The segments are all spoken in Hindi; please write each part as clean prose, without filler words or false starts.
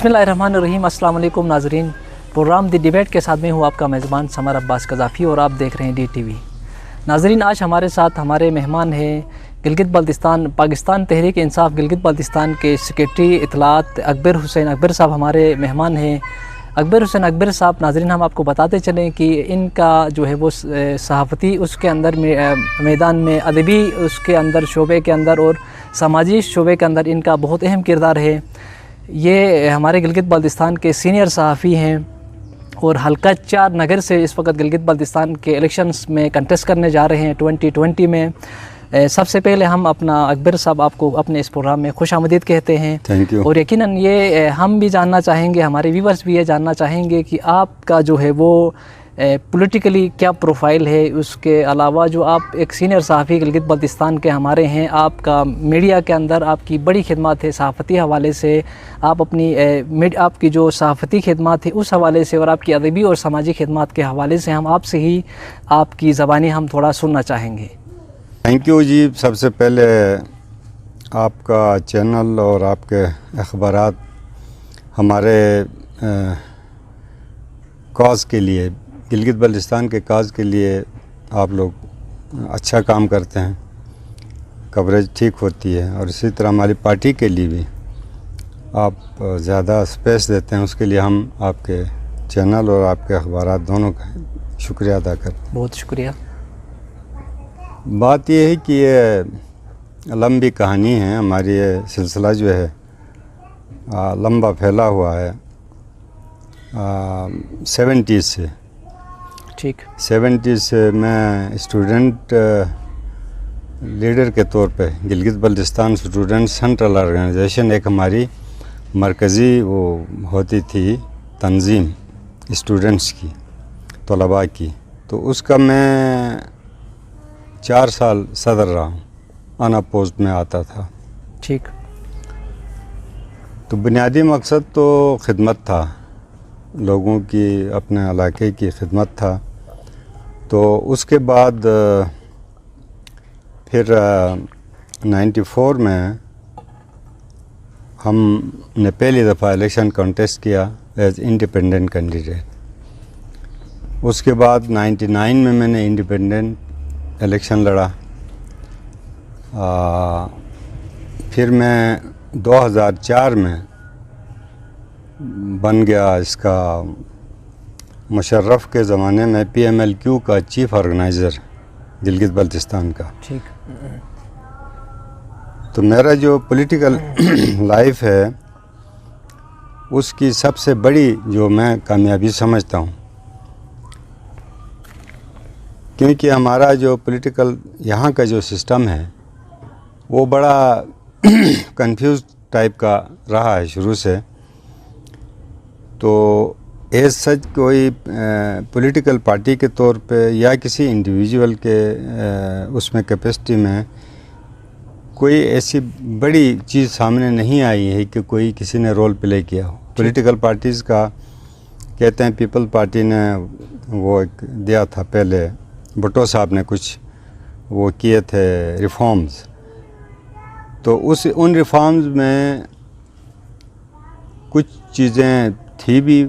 बिस्मिल्लाहिर्रहमानिर्रहीम। अस्सलाम वालेकुम नाज़रीन, प्रोग्राम दी डिबेट के साथ में हूँ आपका मेज़बान समर अब्बास कज़ाफ़ी और आप देख रहे हैं DTV। नाज़रीन, आज हमारे साथ हमारे मेहमान हैं गिलगित बल्तिस्तान पाकिस्तान तहरीक इंसाफ गिलगित बल्तिस्तान के सेक्रेटरी इत्तलात अकबर हुसैन अकबर साहब हमारे मेहमान हैं। अकबर हुसैन अकबर साहब, नाज़रीन हम आपको बताते चलें कि इनका जो है वो सहाफ़ती उसके अंदर मैदान में अदबी उसके अंदर शोबे के अंदर और समाजी शोबे के अंदर इनका बहुत अहम किरदार है। ये हमारे गिलगित बल्तिस्तान के सीनियर सहाफ़ी हैं और हल्का 4 नगर से इस वक्त गिलगित बल्तिस्तान के इलेक्शंस में कंटेस्ट करने जा रहे हैं 2020 में। सबसे पहले हम अपना अकबर साहब आपको अपने इस प्रोग्राम में खुश आमदीद कहते हैं। Thank you. और यकीनन ये हम भी जानना चाहेंगे, हमारे व्यूवर्स भी ये जानना चाहेंगे कि आपका जो है वो पॉलिटिकली क्या प्रोफाइल है। उसके अलावा जो आप एक सीनियर सहाफ़ी गिलगित बल्तिस्तान के हमारे हैं, आपका मीडिया के अंदर आपकी बड़ी खिदमत है सहाफ़ती हवाले से। आप अपनी आपकी जो सहाफ़ती खिदमत है उस हवाले से और आपकी अदबी और समाजी खिदमत के हवाले से हम आपसे ही आपकी ज़बानी हम थोड़ा सुनना चाहेंगे। थैंक यू जी। सबसे पहले आपका चैनल और आपके अखबारात हमारे कॉज़ के लिए, गिलगित बल्तिस्तान के काज के लिए आप लोग अच्छा काम करते हैं, कवरेज ठीक होती है और इसी तरह हमारी पार्टी के लिए भी आप ज़्यादा स्पेस देते हैं। उसके लिए हम आपके चैनल और आपके अखबारात दोनों का शुक्रिया अदा करते हैं। बहुत शुक्रिया। बात यह है कि ये लंबी कहानी है। हमारी ये सिलसिला जो है लंबा फैला हुआ है 70s से। ठीक। 70s से मैं स्टूडेंट लीडर के तौर पे Gilgit Baltistan student central organisation एक हमारी मरकज़ी वो होती थी तंजीम स्टूडेंट्स की, तलबा की, तो उसका मैं 4 साल सदर रहा हूँ, अनअपोज्ड में आता था। ठीक। तो बुनियादी मकसद तो खिदमत था, लोगों की, अपने इलाके की खिदमत था। तो उसके बाद फिर 94 में हमने पहली दफ़ा इलेक्शन कंटेस्ट किया एज इंडिपेंडेंट कैंडिडेट। उसके बाद 99 में मैंने इंडिपेंडेंट इलेक्शन लड़ा। फिर मैं 2004 में बन गया इसका मुशर्रफ के ज़माने में PMLQ का चीफ ऑर्गेनाइज़र गिलगित बल्तिस्तान का। ठीक। तो मेरा जो पॉलिटिकल लाइफ है उसकी सबसे बड़ी जो मैं कामयाबी समझता हूँ, क्योंकि हमारा जो पॉलिटिकल यहाँ का जो सिस्टम है वो बड़ा कंफ्यूज टाइप का रहा है शुरू से। तो एज सच कोई पॉलिटिकल पार्टी के तौर पे या किसी इंडिविजुअल के उसमें कैपेसिटी में कोई ऐसी बड़ी चीज़ सामने नहीं आई है कि कोई किसी ने रोल प्ले किया हो। पॉलिटिकल पार्टीज़ का कहते हैं, पीपल पार्टी ने वो एक दिया था पहले, भुट्टो साहब ने कुछ वो किए थे रिफॉर्म्स, तो उन रिफॉर्म्स में कुछ चीज़ें थी भी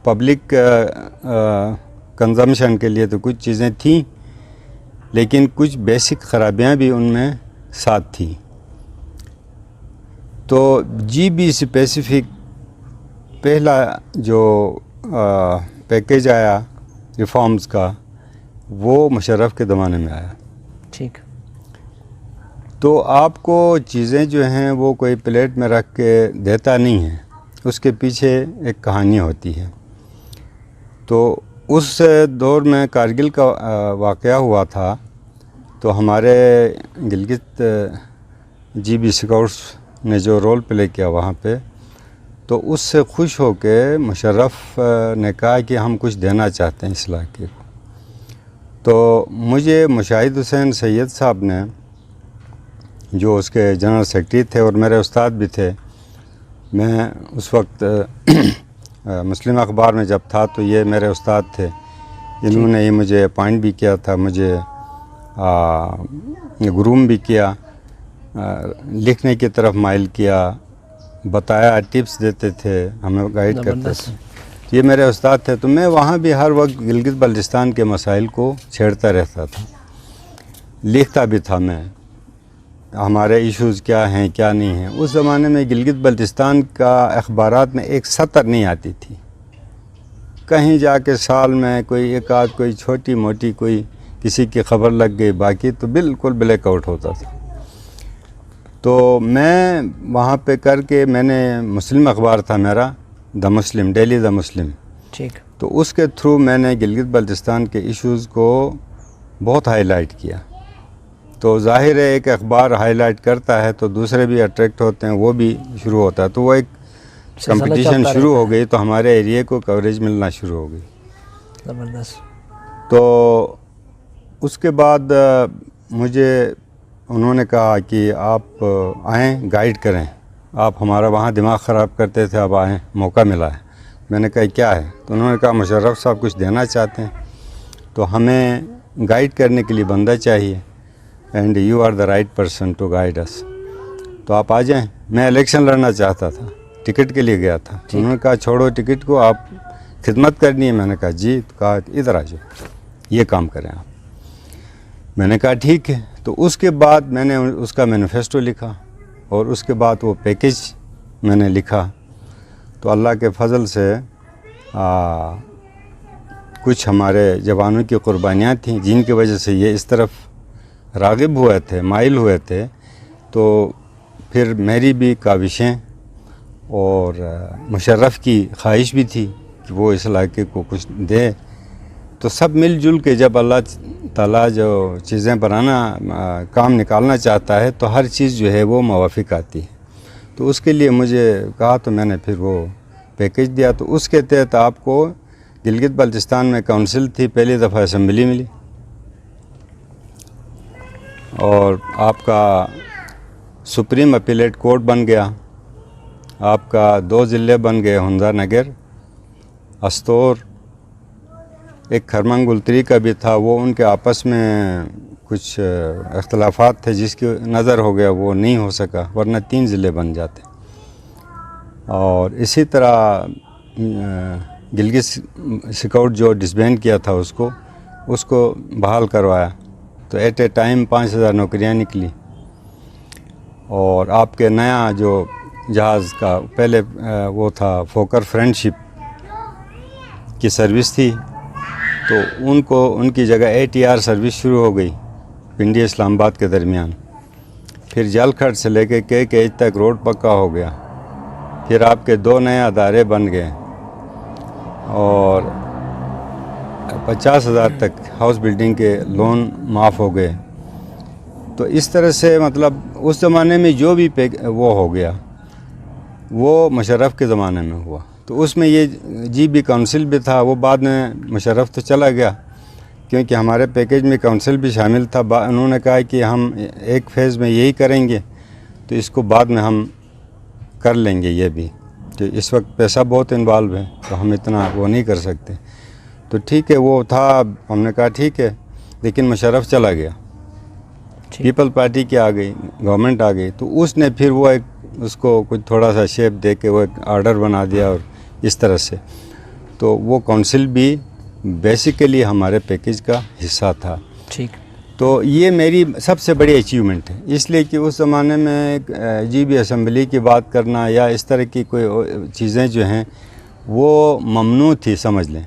पब्लिक कंजम्पशन के लिए, तो कुछ चीज़ें थी, लेकिन कुछ बेसिक खराबियां भी उनमें साथ थी। तो GB स्पेसिफिक पहला जो पैकेज आया रिफॉर्म्स का वो मुशर्रफ के ज़माने में आया। ठीक। तो आपको चीज़ें जो हैं वो कोई प्लेट में रख के देता नहीं है, उसके पीछे एक कहानी होती है। तो उस दौर में कारगिल का वाक़या हुआ था, तो हमारे गिलगित GB स्काउट्स ने जो रोल प्ले किया वहाँ पे, तो उससे खुश होके मुशर्रफ ने कहा कि हम कुछ देना चाहते हैं इस इलाके को। तो मुझे मुशाहिद हुसैन सैयद साहब ने, जो उसके जनरल सेक्रेटरी थे और मेरे उस्ताद भी थे, मैं उस वक्त मुस्लिम अखबार में जब था तो ये मेरे उस्ताद थे, इन्होंने ही मुझे अपॉइंट भी किया था, मुझे ग्रूम भी किया, लिखने की तरफ माइल किया, बताया, टिप्स देते थे, हमें गाइड करते ज़बरदस्त। थे। ये मेरे उस्ताद थे। तो मैं वहाँ भी हर वक्त गिलगित बल्तिस्तान के मसाइल को छेड़ता रहता था, लिखता भी था मैं, हमारे इश्यूज़ क्या हैं क्या नहीं हैं। उस ज़माने में गिलगित बल्तिस्तान का अखबारात में एक सतर नहीं आती थी, कहीं जाके साल में कोई एक आध कोई छोटी मोटी कोई किसी की खबर लग गई, बाकी तो बिल्कुल ब्लैकआउट होता था। तो मैं वहाँ पे करके, मैंने मुस्लिम अखबार था मेरा, the Muslim, daily the Muslim, ठीक। तो उसके थ्रू मैंने गिलगित बल्तिस्तान के इश्यूज़ को बहुत हाईलाइट किया। तो जाहिर है एक अखबार हाईलाइट करता है तो दूसरे भी अट्रैक्ट होते हैं, वो भी शुरू होता है, तो वो एक सिलसिला कंपटीशन चलता शुरू रहता हो है। गई। तो हमारे एरिया को कवरेज मिलना शुरू हो गई। ज़बरदस्त। तो उसके बाद मुझे उन्होंने कहा कि आप आएँ गाइड करें, आप हमारा वहाँ दिमाग ख़राब करते थे, अब आएँ, मौका मिला है। मैंने कहा क्या है? तो उन्होंने कहा मुशर्रफ साहब कुछ देना चाहते हैं, तो हमें गाइड करने के लिए बंदा चाहिए, and you are the right person to guide us, तो आप आ जाएं। मैं इलेक्शन लड़ना चाहता था, टिकट के लिए गया था। तो उन्होंने कहा छोड़ो टिकट को, आप खिदमत करनी है। मैंने कहा जी। तो कहा इधर आ जाओ, ये काम करें आप। मैंने कहा ठीक है। तो उसके बाद मैंने उसका मैनिफेस्टो लिखा, और उसके बाद वो पैकेज मैंने लिखा। तो अल्लाह के फजल से कुछ हमारे जवानों की कुर्बानियाँ थीं, जिनकी वजह से ये इस तरफ राग़िब हुए थे, माइल हुए थे। तो फिर मेरी भी काविशें और मुशर्रफ की ख्वाहिश भी थी कि वो इस इलाके को कुछ दे। तो सब मिलजुल के जब अल्लाह ताला जो चीज़ें बनाना काम निकालना चाहता है, तो हर चीज़ जो है वो मुवाफ़िक आती है। तो उसके लिए मुझे कहा, तो मैंने फिर वो पैकेज दिया। तो उसके तहत आपको गिलगित बल्तिस्तान में काउंसिल थी, पहली दफ़ा असम्बली मिली, और आपका सुप्रीम अपीलेट कोर्ट बन गया, आपका 2 ज़िले बन गए, हुंदा नगर, अस्तौर, एक खरमंग गुलतरी का भी था, वो उनके आपस में कुछ अख्तलाफात थे जिसकी नज़र हो गया, वो नहीं हो सका, वरना 3 ज़िले बन जाते। और इसी तरह गिलगित स्काउट जो डिसबैंड किया था उसको बहाल करवाया। तो एट ए टाइम 5000 नौकरियाँ निकली। और आपके नया जो जहाज़ का पहले वो था फोकर फ्रेंडशिप की सर्विस थी, तो उनकी जगह ATR सर्विस शुरू हो गई पिंडी इस्लामाबाद के दरमियान। फिर जलखट से लेके KKH तक रोड पक्का हो गया। फिर आपके 2 नए अदारे बन गए, और 50,000 तक हाउस बिल्डिंग के लोन माफ़ हो गए। तो इस तरह से मतलब उस ज़माने में जो भी वो हो गया, वो मुशर्रफ के ज़माने में हुआ। तो उसमें ये GB काउंसिल भी था, वो बाद में मुशर्रफ तो चला गया, क्योंकि हमारे पैकेज में काउंसिल भी शामिल था। उन्होंने कहा कि हम एक फ़ेज़ में यही करेंगे, तो इसको बाद में हम कर लेंगे ये भी, तो इस वक्त पैसा बहुत इन्वॉल्व है, तो हम इतना वो नहीं कर सकते। तो ठीक है, वो था, हमने कहा ठीक है। लेकिन मुशर्रफ चला गया, पीपल पार्टी की आ गई, गवर्नमेंट आ गई। तो उसने फिर वो एक उसको कुछ थोड़ा सा शेप दे के वो एक आर्डर बना दिया, और इस तरह से तो वो काउंसिल भी बेसिकली हमारे पैकेज का हिस्सा था। ठीक। तो ये मेरी सबसे बड़ी अचीवमेंट है, इसलिए कि उस ज़माने में GB असम्बली की बात करना या इस तरह की कोई चीज़ें जो हैं वो ममनू थी, समझ लें,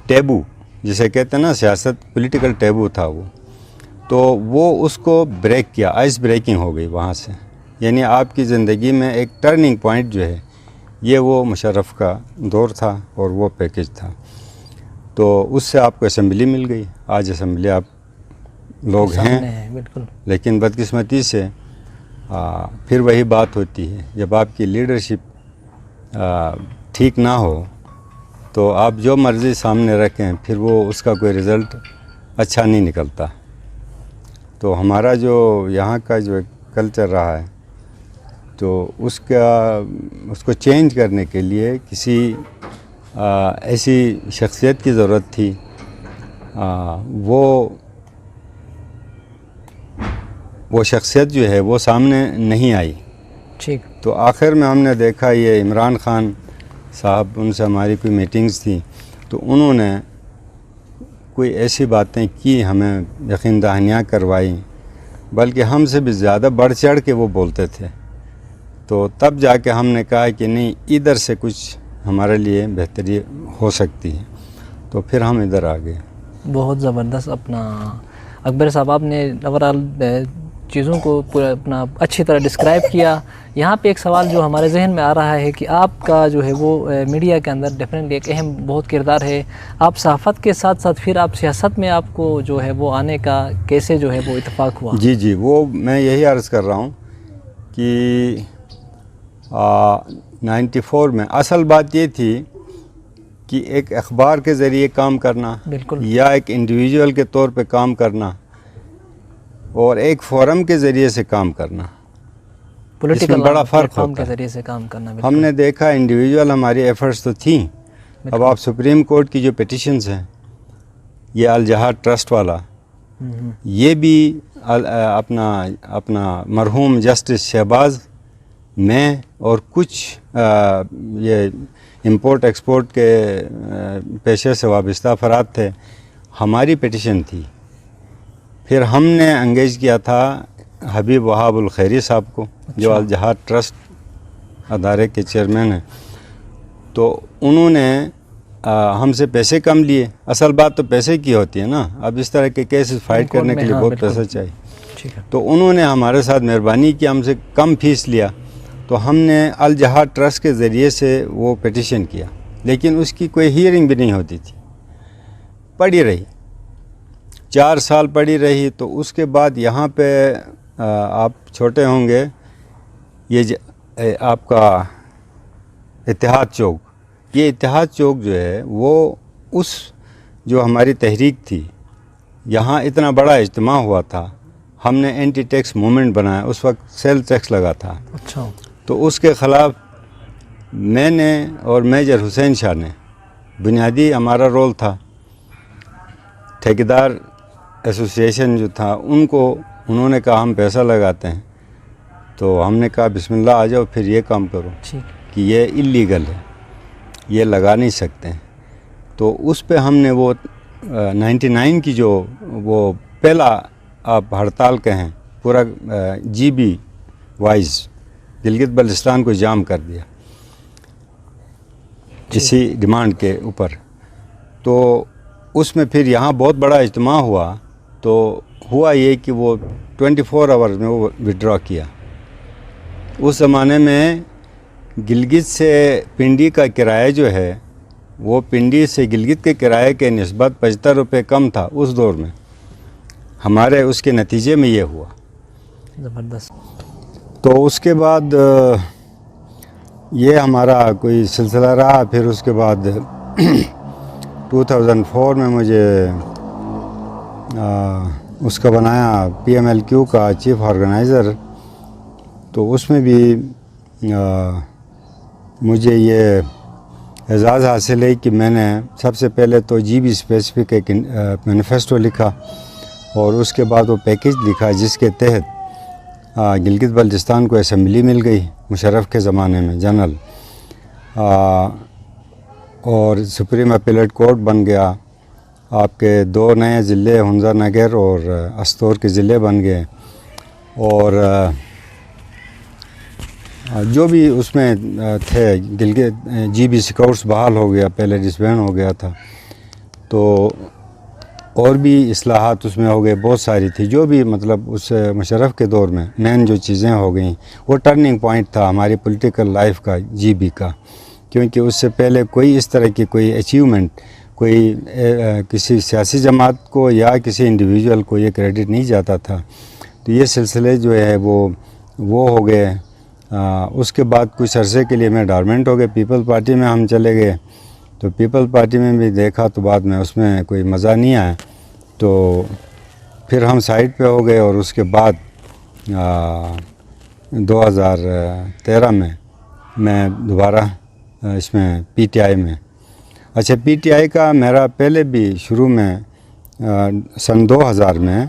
टैबू जिसे कहते हैं ना, सियासत पॉलिटिकल टैबू था वो। तो वो उसको ब्रेक किया, आइस ब्रेकिंग हो गई वहाँ से। यानी आपकी ज़िंदगी में एक टर्निंग पॉइंट जो है, ये वो मुशर्रफ का दौर था और वो पैकेज था। तो उससे आपको असम्बली मिल गई, आज असम्बली आप लोग हैं। बिल्कुल। लेकिन बदकिस्मती से फिर वही बात होती है, जब आपकी लीडरशिप ठीक ना हो तो आप जो मर्ज़ी सामने रखें, फिर वो उसका कोई रिज़ल्ट अच्छा नहीं निकलता। तो हमारा जो यहाँ का जो कल्चर रहा है, तो उसको चेंज करने के लिए किसी ऐसी शख्सियत की ज़रूरत थी। वो शख्सियत जो है वो सामने नहीं आई, ठीक। तो आखिर में हमने देखा ये इमरान खान साहब, उनसे हमारी कोई मीटिंग्स थी, तो उन्होंने कोई ऐसी बातें की, हमें यकीन दहानियाँ करवाई, बल्कि हमसे भी ज़्यादा बढ़ चढ़ के वो बोलते थे। तो तब जाके हमने कहा कि नहीं, इधर से कुछ हमारे लिए बेहतरी हो सकती है, तो फिर हम इधर आ गए। बहुत ज़बरदस्त अपना अकबर साहब, आपने ओवरऑल चीज़ों को पूरा अपना अच्छी तरह डिस्क्राइब किया। यहाँ पे एक सवाल जो हमारे जहन में आ रहा है कि आपका जो है वो मीडिया के अंदर डेफिनेटली एक अहम बहुत किरदार है। आप सहाफ़त के साथ साथ फिर आप सियासत में आपको जो है वो आने का कैसे जो है वो इत्तेफाक हुआ? जी जी, वो मैं यही अर्ज़ कर रहा हूँ कि 94 में असल बात ये थी कि एक अखबार के ज़रिए काम करना, बिल्कुल, या एक इंडिविजुअल के तौर पे काम करना, और एक फोरम के ज़रिए से काम करना, इसमें बड़ा फ़र्क प्लेटफॉर्म होता के है। ज़रिए से काम करना। बिल्कुल। हमने देखा इंडिविजुअल हमारी एफ़र्ट्स तो थी। अब आप सुप्रीम कोर्ट की जो पिटिशन्स हैं, ये अल जहाद ट्रस्ट वाला, ये भी अपना मरहूम जस्टिस शहबाज, मैं और कुछ ये इंपोर्ट एक्सपोर्ट के पेशे से वाबस्ता अफराद थे, हमारी पिटिशन थी। फिर हमने एंगेज किया था हबीब वहाबुल खैरी साहब को, जो अल जहाद ट्रस्ट अदारे के चेयरमैन हैं। तो उन्होंने हमसे पैसे कम लिए। असल बात तो पैसे की होती है ना, अब इस तरह के केसेस फाइट करने के लिए बहुत पैसा चाहिए। ठीक है। तो उन्होंने हमारे साथ मेहरबानी की, हमसे कम फीस लिया। तो हमने अल जहाद ट्रस्ट के ज़रिए से वो पिटिशन किया, लेकिन उसकी कोई हियरिंग भी नहीं होती थी, पड़ी रही, 4 साल पड़ी रही। तो उसके बाद यहाँ पे आप छोटे होंगे, ये आपका इत्तेहाद चौक, ये इत्तेहाद चौक जो है वो उस जो हमारी तहरीक थी, यहाँ इतना बड़ा इज्तिमा हुआ था, हमने एंटी टैक्स मूवमेंट बनाया, उस वक्त सेल टैक्स लगा था। अच्छा। तो उसके ख़िलाफ़ मैंने और मेजर हुसैन शाह ने, बुनियादी हमारा रोल था, ठेकेदार एसोसिएशन जो था उनको, उन्होंने कहा हम पैसा लगाते हैं, तो हमने कहा बिस्मिल्लाह आ जाओ, फिर ये काम करो कि ये इल्लीगल है, ये लगा नहीं सकते हैं। तो उस पे हमने वो 99 की जो वो पहला आप हड़ताल कहें, पूरा GB वाइज गिलगित बल्तिस्तान को जाम कर दिया इसी डिमांड के ऊपर। तो उसमें फिर यहाँ बहुत बड़ा इज्तिमा हुआ। तो हुआ ये कि वो 24 आवर्स में वो विड्रॉ किया। उस ज़माने में गिलगित से पिंडी का किराया जो है, वो पिंडी से गिलगित के किराए के निस्बत 75 रुपये कम था उस दौर में। हमारे उसके नतीजे में ये हुआ। ज़बरदस्त। तो उसके बाद ये हमारा कोई सिलसिला रहा। फिर उसके बाद 2004 में मुझे उसका बनाया PMLQ का चीफ ऑर्गेनाइज़र। तो उसमें भी मुझे ये एजाज़ हासिल है कि मैंने सबसे पहले तो GB स्पेसिफिक एक मैनिफेस्टो लिखा, और उसके बाद वो पैकेज लिखा जिसके तहत गिलगित बल्तिस्तान को असम्बली मिल गई मुशर्रफ के ज़माने में, जनरल, और सुप्रीम अपीलेट कोर्ट बन गया। आपके 2 नए ज़िले हुंज़ा नगर और अस्तौर के ज़िले बन गए, और जो भी उसमें थे गिलगित GB स्काउट्स बहाल हो गया, पहले डिसबैंड हो गया था। तो और भी इस्लाहात उसमें हो गए, बहुत सारी थी जो भी मतलब उस मुशर्रफ के दौर में मेन जो चीज़ें हो गई, वो टर्निंग पॉइंट था हमारी पॉलिटिकल लाइफ का, GB का। क्योंकि उससे पहले कोई इस तरह की कोई अचीवमेंट कोई किसी सियासी जमात को या किसी इंडिविजुअल को ये क्रेडिट नहीं जाता था। तो ये सिलसिले जो है वो हो गए। उसके बाद कुछ अरसे के लिए मैं डॉर्मेंट हो गए, पीपल पार्टी में हम चले गए। तो पीपल पार्टी में भी देखा तो बाद में उसमें कोई मज़ा नहीं आया, तो फिर हम साइड पे हो गए। और उसके बाद 2013 में मैं दोबारा इसमें PTI में। अच्छा, PTI का मेरा पहले भी शुरू में सन 2000 में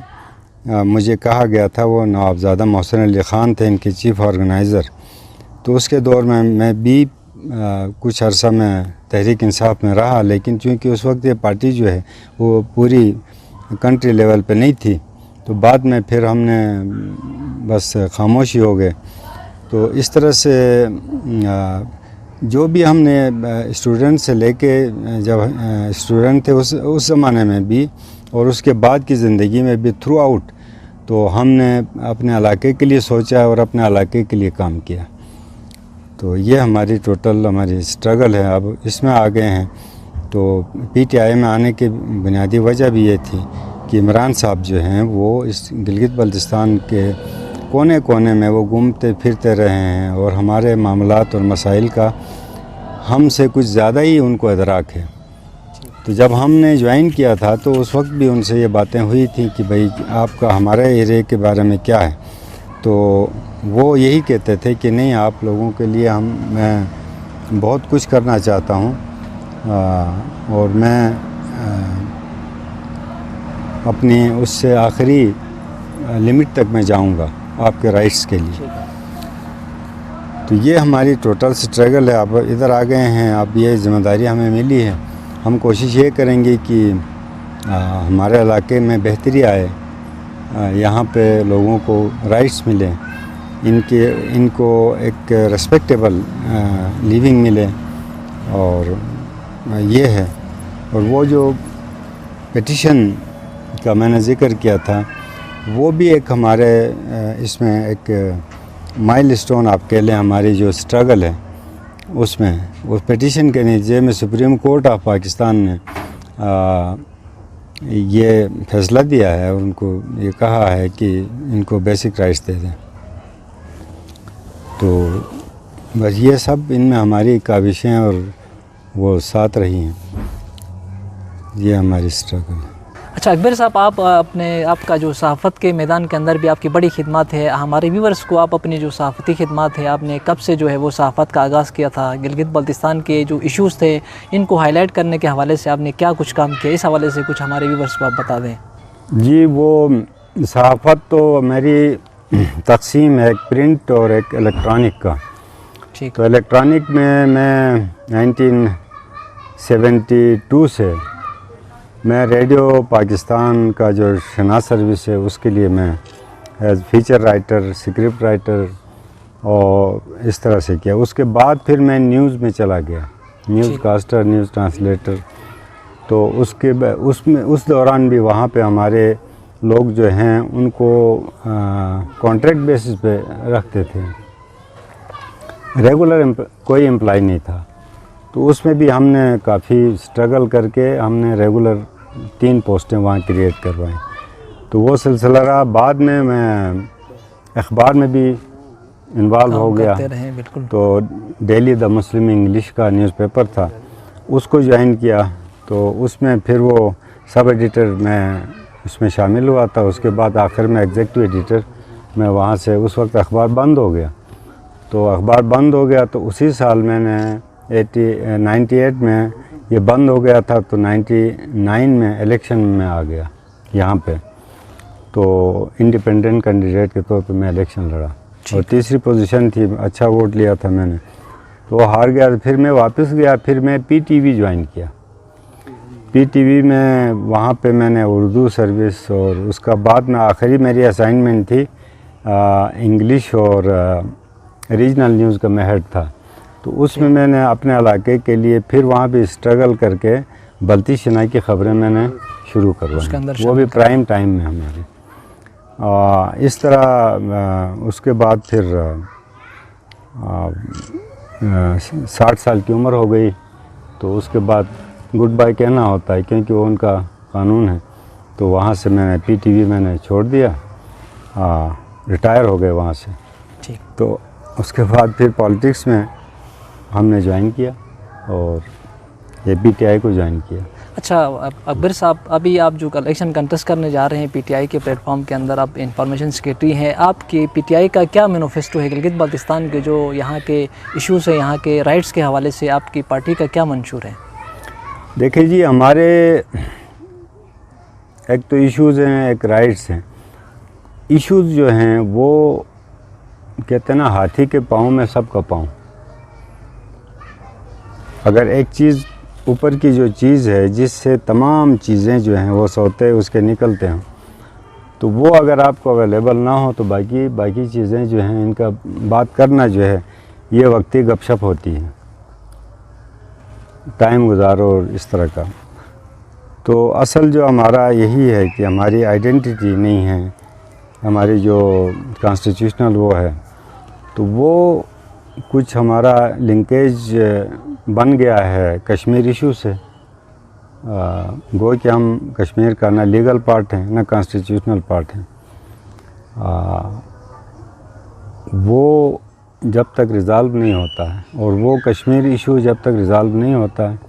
मुझे कहा गया था, वो नवाबज़ादा मोहसिन अली ख़ान थे इनके चीफ़ ऑर्गेनाइज़र, तो उसके दौर में मैं भी कुछ अर्सा में तहरीक इंसाफ में रहा, लेकिन चूँकि उस वक्त ये पार्टी जो है वो पूरी कंट्री लेवल पे नहीं थी, तो बाद में फिर हमने बस खामोशी हो गए। तो इस तरह से जो भी हमने स्टूडेंट से लेके जब स्टूडेंट थे उस ज़माने में भी और उसके बाद की ज़िंदगी में भी थ्रू आउट, तो हमने अपने इलाके के लिए सोचा और अपने इलाके के लिए काम किया। तो ये हमारी टोटल हमारी स्ट्रगल है। अब इसमें आ गए हैं। तो पीटीआई में आने की बुनियादी वजह भी ये थी कि इमरान साहब जो हैं वो इस गिलगित बल्तिस्तान के कोने कोने में वो घूमते फिरते रहे हैं और हमारे मामलात और मसाइल का हमसे कुछ ज़्यादा ही उनको इदराक है। तो जब हमने ज्वाइन किया था तो उस वक्त भी उनसे ये बातें हुई थी कि भाई आपका हमारे एरिया के बारे में क्या है। तो वो यही कहते थे कि नहीं, आप लोगों के लिए मैं बहुत कुछ करना चाहता हूँ और मैं अपनी उससे आखिरी लिमिट तक मैं जाऊँगा आपके राइट्स के लिए। तो ये हमारी टोटल स्ट्रगल है। अब इधर आ गए हैं, अब ये ज़िम्मेदारी हमें मिली है। हम कोशिश ये करेंगे कि हमारे इलाके में बेहतरी आए, यहाँ पे लोगों को राइट्स मिले, इनको एक रेस्पेक्टेबल लिविंग मिले। और ये है। और वो जो पिटिशन का मैंने ज़िक्र किया था, वो भी एक हमारे इसमें एक माइलस्टोन आप कह लें, हमारी जो स्ट्रगल है उसमें। उस पिटिशन के नीचे में सुप्रीम कोर्ट ऑफ पाकिस्तान ने ये फैसला दिया है और उनको ये कहा है कि इनको बेसिक राइट्स दे दें। तो बस ये सब इनमें हमारी काविशें और वो साथ रही हैं। ये हमारी स्ट्रगल है। अच्छा अकबर साहब, आपका जो सहाफ़त के मैदान के अंदर भी आपकी बड़ी खिदमत है। हमारे व्यूवर्स को आप अपनी जो सहाफ़ती खिदमत है, आपने कब से जो है वो सहाफ़त का आगाज़ किया था, गिलगित बल्तिस्तान के जो इश्यूज़ थे इनको हाईलाइट करने के हवाले से आपने क्या कुछ काम किया, इस हवाले से कुछ हमारे व्यूवर्स को आप बता दें। जी, वो सहाफ़त तो मेरी तकसीम है, एक प्रिंट और एक इलेक्ट्रॉनिक का। ठीक। तो इलेक्ट्रॉनिक में मैं 1972 से मैं रेडियो पाकिस्तान का जो शनास सर्विस है उसके लिए मैं as feature writer, script writer और इस तरह से किया। उसके बाद फिर मैं न्यूज़ में चला गया, न्यूज़ कास्टर, न्यूज़ ट्रांसलेटर। तो उसमें उस दौरान भी वहाँ पे हमारे लोग जो हैं उनको कॉन्ट्रैक्ट बेसिस पे रखते थे, रेगुलर कोई एम्प्लॉय नहीं था। तो उसमें भी हमने काफ़ी स्ट्रगल करके हमने रेगुलर 3 पोस्टें वहाँ क्रिएट करवाई। तो वो सिलसिला रहा। बाद में मैं अखबार में भी इन्वॉल्व हो गया। बिल्कुल। तो डेली द मुस्लिम इंग्लिश का न्यूज़पेपर था, उसको ज्वाइन किया। तो उसमें फिर वो सब एडिटर मैं उसमें शामिल हुआ था। उसके बाद आखिर में एग्जीक्यूटिव एडिटर मैं वहाँ से, उस वक्त अखबार बंद हो गया। तो अखबार बंद हो गया तो उसी साल मैंने 98 में ये बंद हो गया था। तो 99 में इलेक्शन में आ गया यहाँ पे। तो इंडिपेंडेंट कैंडिडेट के तौर पे मैं इलेक्शन लड़ा और तीसरी पोजीशन थी, अच्छा वोट लिया था मैंने। तो हार गया। फिर मैं वापस गया, फिर मैं पीटीवी ज्वाइन किया। पीटीवी में वहाँ पे मैंने उर्दू सर्विस, और उसका बाद में आखिरी मेरी असाइनमेंट थी इंग्लिश और रीजनल न्यूज़ का मैं हेड था। तो उसमें मैंने अपने इलाके के लिए फिर वहाँ भी स्ट्रगल करके बल्ती शनाई की खबरें मैंने शुरू करवाई, वो भी प्राइम टाइम में हमारी। इस तरह उसके बाद फिर 60 साल की उम्र हो गई। तो उसके बाद गुड बाय कहना होता है, क्योंकि वो उनका कानून है। तो वहाँ से मैंने पीटीवी मैंने छोड़ दिया, रिटायर हो गए वहाँ से। ठीक। तो उसके बाद फिर पॉलिटिक्स में हमने ज्वाइन किया और ये पीटीआई को ज्वाइन किया। अच्छा अकबर साहब, अभी आप जो इलेक्शन कंटेस्ट करने जा रहे हैं पीटीआई के प्लेटफॉर्म के अंदर, आप इंफॉर्मेशन सेक्रेटरी हैं, आपके पीटीआई का क्या मैनिफेस्टो है गिलगित बल्तिस्तान के जो यहाँ के इश्यूज़ हैं, यहाँ के राइट्स के हवाले से आपकी पार्टी का क्या मंशूर है? देखिए जी, हमारे एक तो इश्यूज़ हैं, एक राइट्स हैं। इश्यूज़ जो हैं वो कहते हैं ना, हाथी के पाँव में सबका पाँव। अगर एक चीज़ ऊपर की जो चीज़ है जिससे तमाम चीज़ें जो हैं वो सोते उसके निकलते हैं, तो वो अगर आपको अवेलेबल ना हो तो बाकी चीज़ें जो हैं इनका बात करना जो है ये वक्ती गपशप होती है, टाइम गुजारो और इस तरह का। तो असल जो हमारा यही है कि हमारी आइडेंटिटी नहीं है, हमारी जो कॉन्स्टिट्यूशनल वो है, तो वो कुछ हमारा लिंकेज बन गया है कश्मीर इशू से। गो कि हम कश्मीर का ना लीगल पार्ट है ना कॉन्स्टिट्यूशनल पार्ट है। वो जब तक रिज़ॉल्व नहीं होता है और वो कश्मीर इशू जब तक रिज़ॉल्व नहीं होता है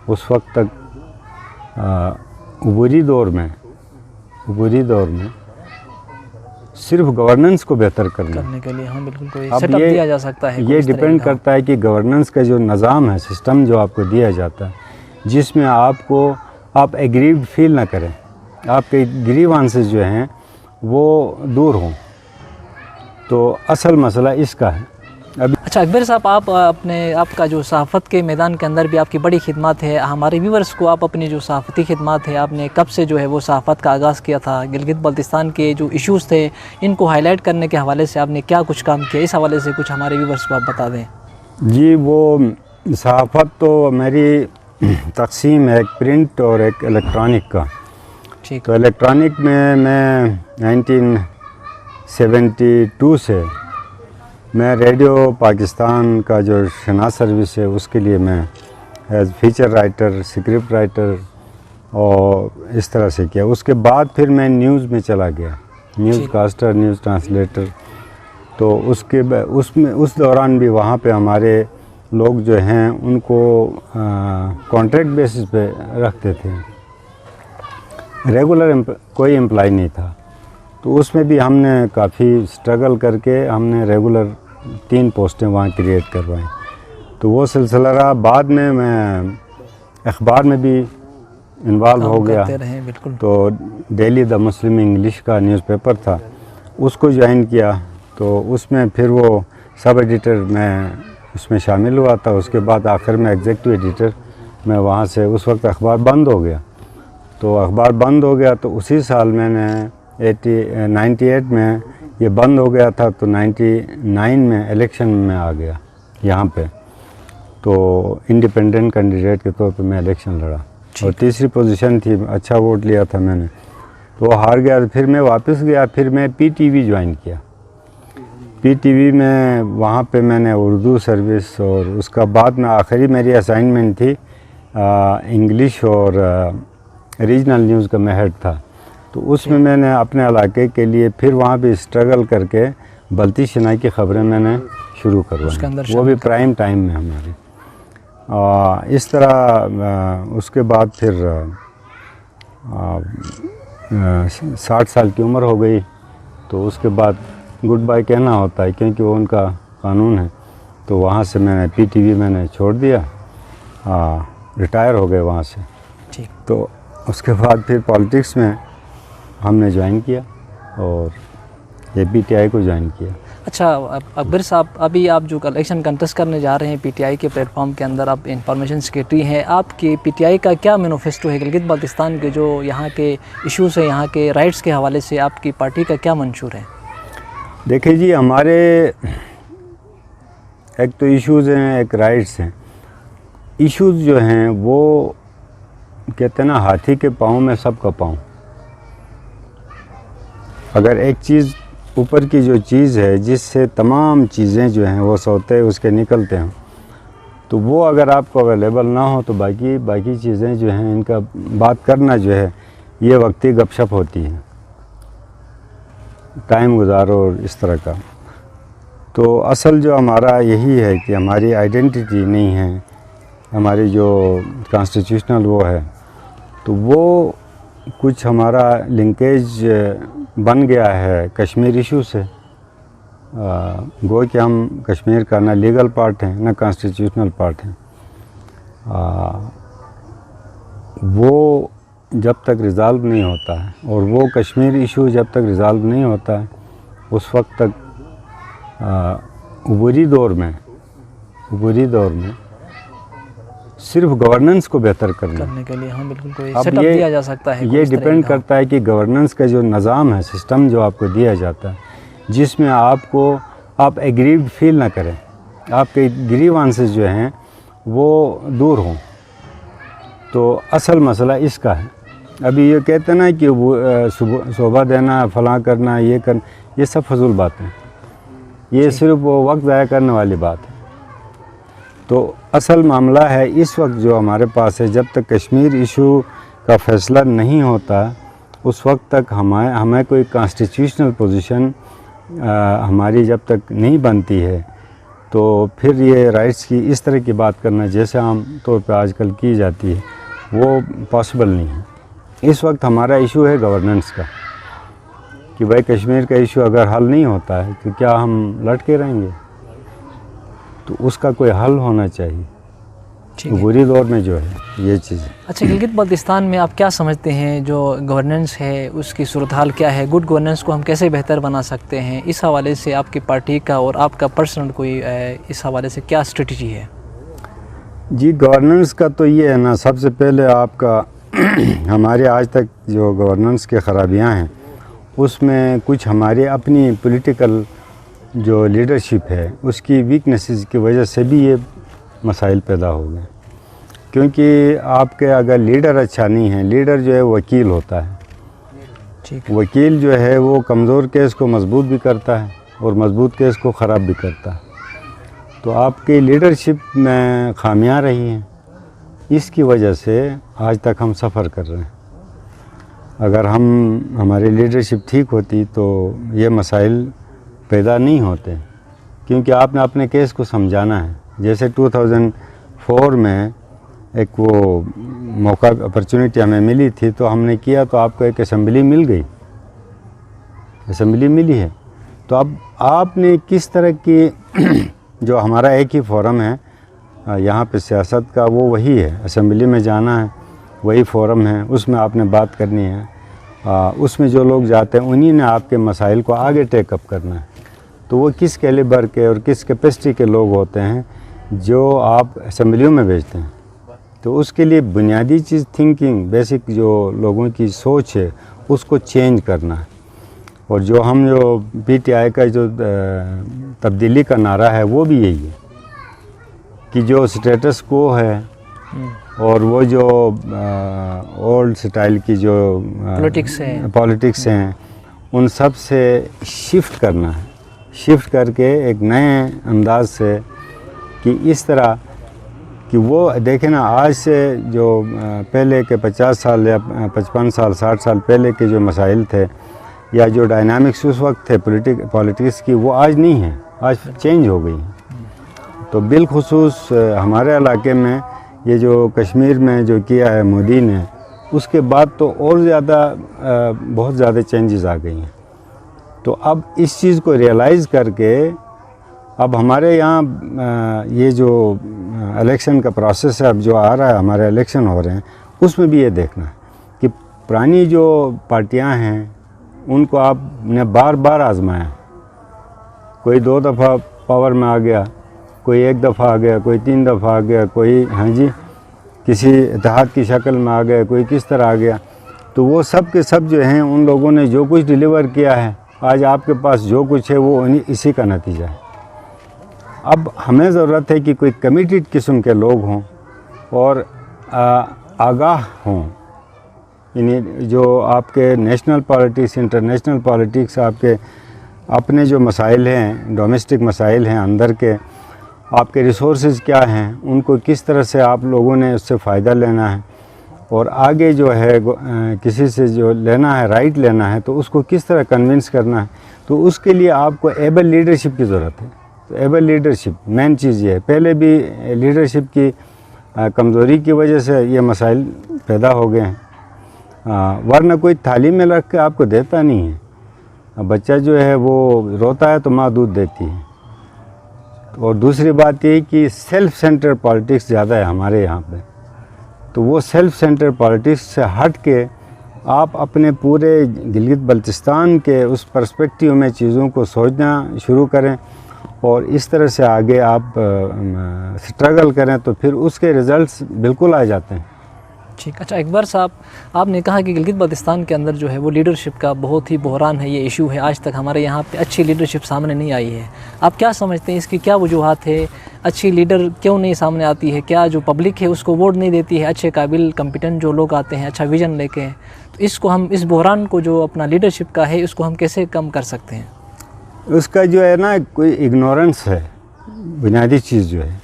उस वक्त तक उबरी दौर में सिर्फ गवर्नेंस को बेहतर करने के लिए हम बिल्कुल कोई अब सेटअप दिया जा सकता है। ये डिपेंड करता है कि गवर्नेंस का जो निज़ाम है, सिस्टम जो आपको दिया जाता है, जिसमें आप एग्रीव्ड फील ना करें, आपके ग्रीवांसेस जो हैं वो दूर हों। तो असल मसला इसका है। अच्छा अकबर साहब, आपका जो सहाफ़त के मैदान के अंदर भी आपकी बड़ी खिदमत है। हमारे व्यूवर्स को आप अपनी जो सहाफ़ती खिदमत है, आपने कब से जो है वो सहाफ़त का आगाज़ किया था, गिलगित बल्तिस्तान के जो इश्यूज़ थे इनको हाईलाइट करने के हवाले से आपने क्या कुछ काम किया, इस हवाले से कुछ हमारे व्यूवर्स को आप बता दें। जी, वो सहाफ़त तो मेरी तकसीम है एक प्रिंट और एक इलेक्ट्रॉनिक का। ठीक। तो इलेक्ट्रॉनिक में मैं 1972 से मैं रेडियो पाकिस्तान का जो शनाज़ सर्विस है उसके लिए मैं as feature writer, script writer और इस तरह से किया। उसके बाद फिर मैं न्यूज़ में चला गया, न्यूज़ कास्टर, न्यूज़ ट्रांसलेटर। तो उस दौरान भी वहाँ पे हमारे लोग जो हैं उनको कॉन्ट्रैक्ट बेसिस पे रखते थे, रेगुलर कोई एम्प्लॉय नहीं था। तो उसमें भी हमने काफ़ी स्ट्रगल करके हमने रेगुलर 3 पोस्टें वहाँ क्रिएट करवाई। तो वो सिलसिला रहा। बाद में मैं अखबार में भी इन्वॉल्व हो गया। बिल्कुल। तो डेली द मुस्लिम इंग्लिश का न्यूज़पेपर था, उसको ज्वाइन किया। तो उसमें फिर वो सब एडिटर मैं उसमें शामिल हुआ था। उसके बाद आखिर में एग्जीक्यूटिव एडिटर मैं वहाँ से, उस वक्त अखबार बंद हो गया। तो अखबार बंद हो गया तो उसी साल मैंने 98 में ये बंद हो गया था। तो 99 में इलेक्शन में आ गया यहाँ पे। तो इंडिपेंडेंट कैंडिडेट के तौर पे मैं इलेक्शन लड़ा और तीसरी पोजीशन थी, अच्छा वोट लिया था मैंने। तो हार गया। फिर मैं वापस गया, फिर मैं PTV ज्वाइन किया। PTV में वहाँ पे मैंने उर्दू सर्विस, और उसका बाद में आखिरी मेरी असाइनमेंट थी इंग्लिश और रीजनल न्यूज़ का मैं हेड था। तो उसमें मैंने अपने इलाके के लिए फिर वहाँ भी स्ट्रगल करके बल्ती शनाई की ख़बरें मैंने शुरू करवाई, वो भी प्राइम टाइम में हमारी। इस तरह उसके बाद फिर 60 साल की उम्र हो गई। तो उसके बाद गुड बाय कहना होता है, क्योंकि वो उनका कानून है। तो वहाँ से मैंने PTV मैंने छोड़ दिया, रिटायर हो गए वहाँ से। ठीक। तो उसके बाद फिर पॉलिटिक्स में हमने ज्वाइन किया और PTI को ज्वाइन किया। अच्छा अकबर साहब, अभी आप जो इलेक्शन कंटेस्ट करने जा रहे हैं PTI के प्लेटफॉर्म के अंदर, आप इंफॉर्मेशन सेक्रेटरी हैं, आपके PTI का क्या मैनिफेस्टो है गिलगित बल्तिस्तान के जो यहाँ के इश्यूज़ हैं, यहाँ के राइट्स के हवाले से आपकी पार्टी का क्या मंशूर है? देखिए जी, हमारे एक तो इश्यूज़ हैं, एक राइट्स हैं। इश्यूज़ जो हैं वो कहते हैं ना, हाथी के पाँव में सबका पाँव। अगर एक चीज़ ऊपर की जो चीज़ है जिससे तमाम चीज़ें जो हैं वो सोते उसके निकलते हैं, तो वो अगर आपको अवेलेबल ना हो तो बाकी चीज़ें जो हैं इनका बात करना जो है ये वक्ती गपशप होती है, टाइम गुजारो और इस तरह का। तो असल जो हमारा यही है कि हमारी आइडेंटिटी नहीं है, हमारी जो कॉन्स्टिट्यूशनल वो है, तो वो कुछ हमारा लिंकेज बन गया है कश्मीर इशू से। गो कि हम कश्मीर का ना लीगल पार्ट है ना कॉन्स्टिट्यूशनल पार्ट है। वो जब तक रिज़ॉल्व नहीं होता है और वो कश्मीर इशू जब तक रिज़ॉल्व नहीं होता है उस वक्त तक अबूरी दौर में सिर्फ गवर्नेंस को बेहतर करने के लिए हाँ बिल्कुल कोई अब सेटअप दिया जा सकता है, ये कोई इस तरह डिपेंड का। करता है कि गवर्नेंस का जो निज़ाम है, सिस्टम जो आपको दिया जाता है, जिसमें आप एग्रीव्ड फील ना करें, आपके ग्रीवांसेस जो हैं वो दूर हों। तो असल मसला इसका है। अभी ये कहते हैं ना कि वो शोभा देना, फलां करना, ये करना, ये सब फजूल बातें, ये सिर्फ वो वक्त ज़ाया करने वाली बात है। तो असल मामला है इस वक्त जो हमारे पास है, जब तक कश्मीर इशू का फ़ैसला नहीं होता उस वक्त तक हमें कोई कॉन्स्टिट्यूशनल पोजीशन हमारी जब तक नहीं बनती है, तो फिर ये राइट्स की इस तरह की बात करना जैसे आम तौर पर आजकल की जाती है वो पॉसिबल नहीं है। इस वक्त हमारा इशू है गवर्नेंस का, कि भाई कश्मीर का इशू अगर हल नहीं होता है तो क्या हम लटके रहेंगे? तो उसका कोई हल होना चाहिए। ठीक है। बुरी दौर में जो है ये चीज़। अच्छा, गिलगित बल्तिस्तान में आप क्या समझते हैं जो गवर्नेंस है उसकी सूरत हाल क्या है? गुड गवर्नेंस को हम कैसे बेहतर बना सकते हैं? इस हवाले से आपकी पार्टी का और आपका पर्सनल कोई इस हवाले से क्या स्ट्रेटजी है? जी, गवर्नेंस का तो ये है ना, सबसे पहले आपका हमारे आज तक जो गवर्नेंस के ख़राबियाँ हैं उसमें कुछ हमारे अपनी पॉलिटिकल जो लीडरशिप है उसकी वीकनेसेस की वजह से भी ये मसाइल पैदा हो गए। क्योंकि आपके अगर लीडर अच्छा नहीं है, लीडर जो है वकील होता है, ठीक। वकील जो है वो कमज़ोर केस को मजबूत भी करता है और मजबूत केस को ख़राब भी करता है। तो आपकी लीडरशिप में खामियां रही हैं, इसकी वजह से आज तक हम सफ़र कर रहे हैं। अगर हमारी लीडरशिप ठीक होती तो ये मसाइल पैदा नहीं होते, क्योंकि आपने अपने केस को समझाना है। जैसे 2004 में एक वो मौका अपॉर्चुनिटी हमें मिली थी तो हमने किया, तो आपको एक असेंबली मिल गई, असेंबली मिली है। तो अब आपने किस तरह की जो हमारा एक ही फोरम है यहाँ पे सियासत का, वो वही है, असेंबली में जाना है, वही फोरम है, उसमें आपने बात करनी है। उसमें जो लोग जाते हैं उन्हीं ने आपके मसाइल को आगे टेकअप करना है। तो वो किस कैलिबर के और किस कैपेसिटी के लोग होते हैं जो आप असेंबलियों में भेजते हैं। तो उसके लिए बुनियादी चीज़ थिंकिंग, बेसिक जो लोगों की सोच है उसको चेंज करना है। और जो PTI का जो तब्दीली का नारा है वो भी यही है कि जो स्टेटस को है और वो जो ओल्ड स्टाइल की जो पॉलिटिक्स हैं उन सब से शिफ्ट करना है, शिफ्ट करके एक नए अंदाज से, कि इस तरह कि वो देखें ना, आज से जो पहले के 50 साल या 55 साल 60 साल पहले के जो मसाइल थे या जो डायनामिक्स उस वक्त थे पॉलिटिक्स की, वो आज नहीं है, आज चेंज हो गई। तो बिलखुसूस हमारे इलाके में ये जो कश्मीर में जो किया है मोदी ने, उसके बाद तो और ज़्यादा बहुत ज़्यादा चेंजेस आ गई हैं। तो अब इस चीज़ को रियलाइज़ करके अब हमारे यहाँ ये जो इलेक्शन का प्रोसेस है, अब जो आ रहा है, हमारे इलेक्शन हो रहे हैं, उसमें भी ये देखना है कि पुरानी जो पार्टियां हैं उनको आपने बार बार आजमाया। कोई 2 दफ़ा पावर में आ गया, कोई 1 दफ़ा आ गया, कोई 3 दफ़ा आ गया, कोई हाँ जी किसी इत्तेहाद की शक्ल में आ गया, कोई किस तरह आ गया। तो वो सब के सब जो हैं, उन लोगों ने जो कुछ डिलीवर किया है, आज आपके पास जो कुछ है वो इसी का नतीजा है। अब हमें ज़रूरत है कि कोई कमिटेड किस्म के लोग हों और आगाह हों, यानी जो आपके नेशनल पॉलिटिक्स, इंटरनेशनल पॉलिटिक्स, आपके अपने जो मसाइल हैं, डोमेस्टिक मसाइल हैं अंदर के, आपके रिसोर्सेज क्या हैं, उनको किस तरह से आप लोगों ने उससे फ़ायदा लेना है, और आगे जो है किसी से जो लेना है, राइट लेना है, तो उसको किस तरह कन्विंस करना है। तो उसके लिए आपको एबल लीडरशिप की ज़रूरत है। तो एबल लीडरशिप मेन चीज़ ये है। पहले भी लीडरशिप की कमज़ोरी की वजह से ये मसाइल पैदा हो गए हैं, वरना कोई थाली में रख के आपको देता नहीं है। बच्चा जो है वो रोता है तो माँ दूध देती है। और दूसरी बात ये कि सेल्फ सेंटर पॉलिटिक्स ज़्यादा है हमारे यहाँ पे। तो वो सेल्फ सेंटर पॉलिटिक्स से हट के आप अपने पूरे गिलगित बल्तिस्तान के उस पर्सपेक्टिव में चीज़ों को सोचना शुरू करें और इस तरह से आगे आप स्ट्रगल करें तो फिर उसके रिज़ल्ट्स बिल्कुल आ जाते हैं। ठीक। अच्छा अकबर साहब, आपने कहा कि गिलगित बल्तिस्तान के अंदर जो है वो लीडरशिप का बहुत ही बहरान है, ये इशू है, आज तक हमारे यहाँ पे अच्छी लीडरशिप सामने नहीं आई है। आप क्या समझते हैं, इसकी क्या वजूहात है? अच्छी लीडर क्यों नहीं सामने आती है? क्या जो पब्लिक है उसको वोट नहीं देती है? अच्छे काबिल कम्पिटेंट जो लोग आते हैं, अच्छा विजन लेके, तो इसको हम, इस बहरान को जो अपना लीडरशिप का है, इसको हम कैसे कम कर सकते हैं? उसका जो है ना, कोई इग्नोरेंस है, बुनियादी चीज़ जो है।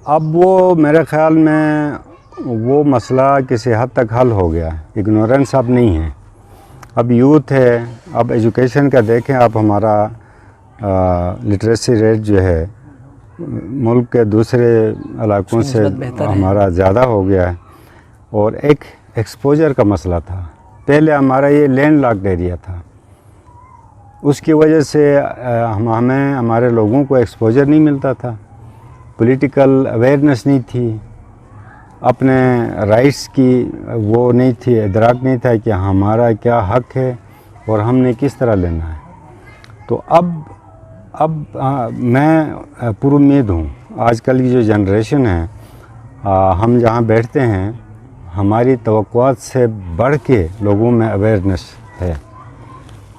अब वो मेरे ख़्याल में वो मसला किसी हद तक हल हो गया, इग्नोरेंस अब नहीं है। अब यूथ है, अब एजुकेशन का देखें आप, हमारा लिटरेसी रेट जो है मुल्क के दूसरे इलाकों से हमारा ज़्यादा हो गया है। और एक एक्सपोजर का मसला था, पहले हमारा ये लैंड लॉक्ड एरिया था, उसकी वजह से हमें, हमारे लोगों को एक्सपोजर नहीं मिलता था, पॉलिटिकल अवेयरनेस नहीं थी, अपने राइट्स की वो नहीं थी, इदराक नहीं था कि हमारा क्या हक है और हमने किस तरह लेना है। तो अब मैं पुरुम्मीद हूँ, आजकल की जो जनरेशन है, हम जहाँ बैठते हैं हमारी तवक्कुआत से बढ़ के लोगों में अवेयरनेस है।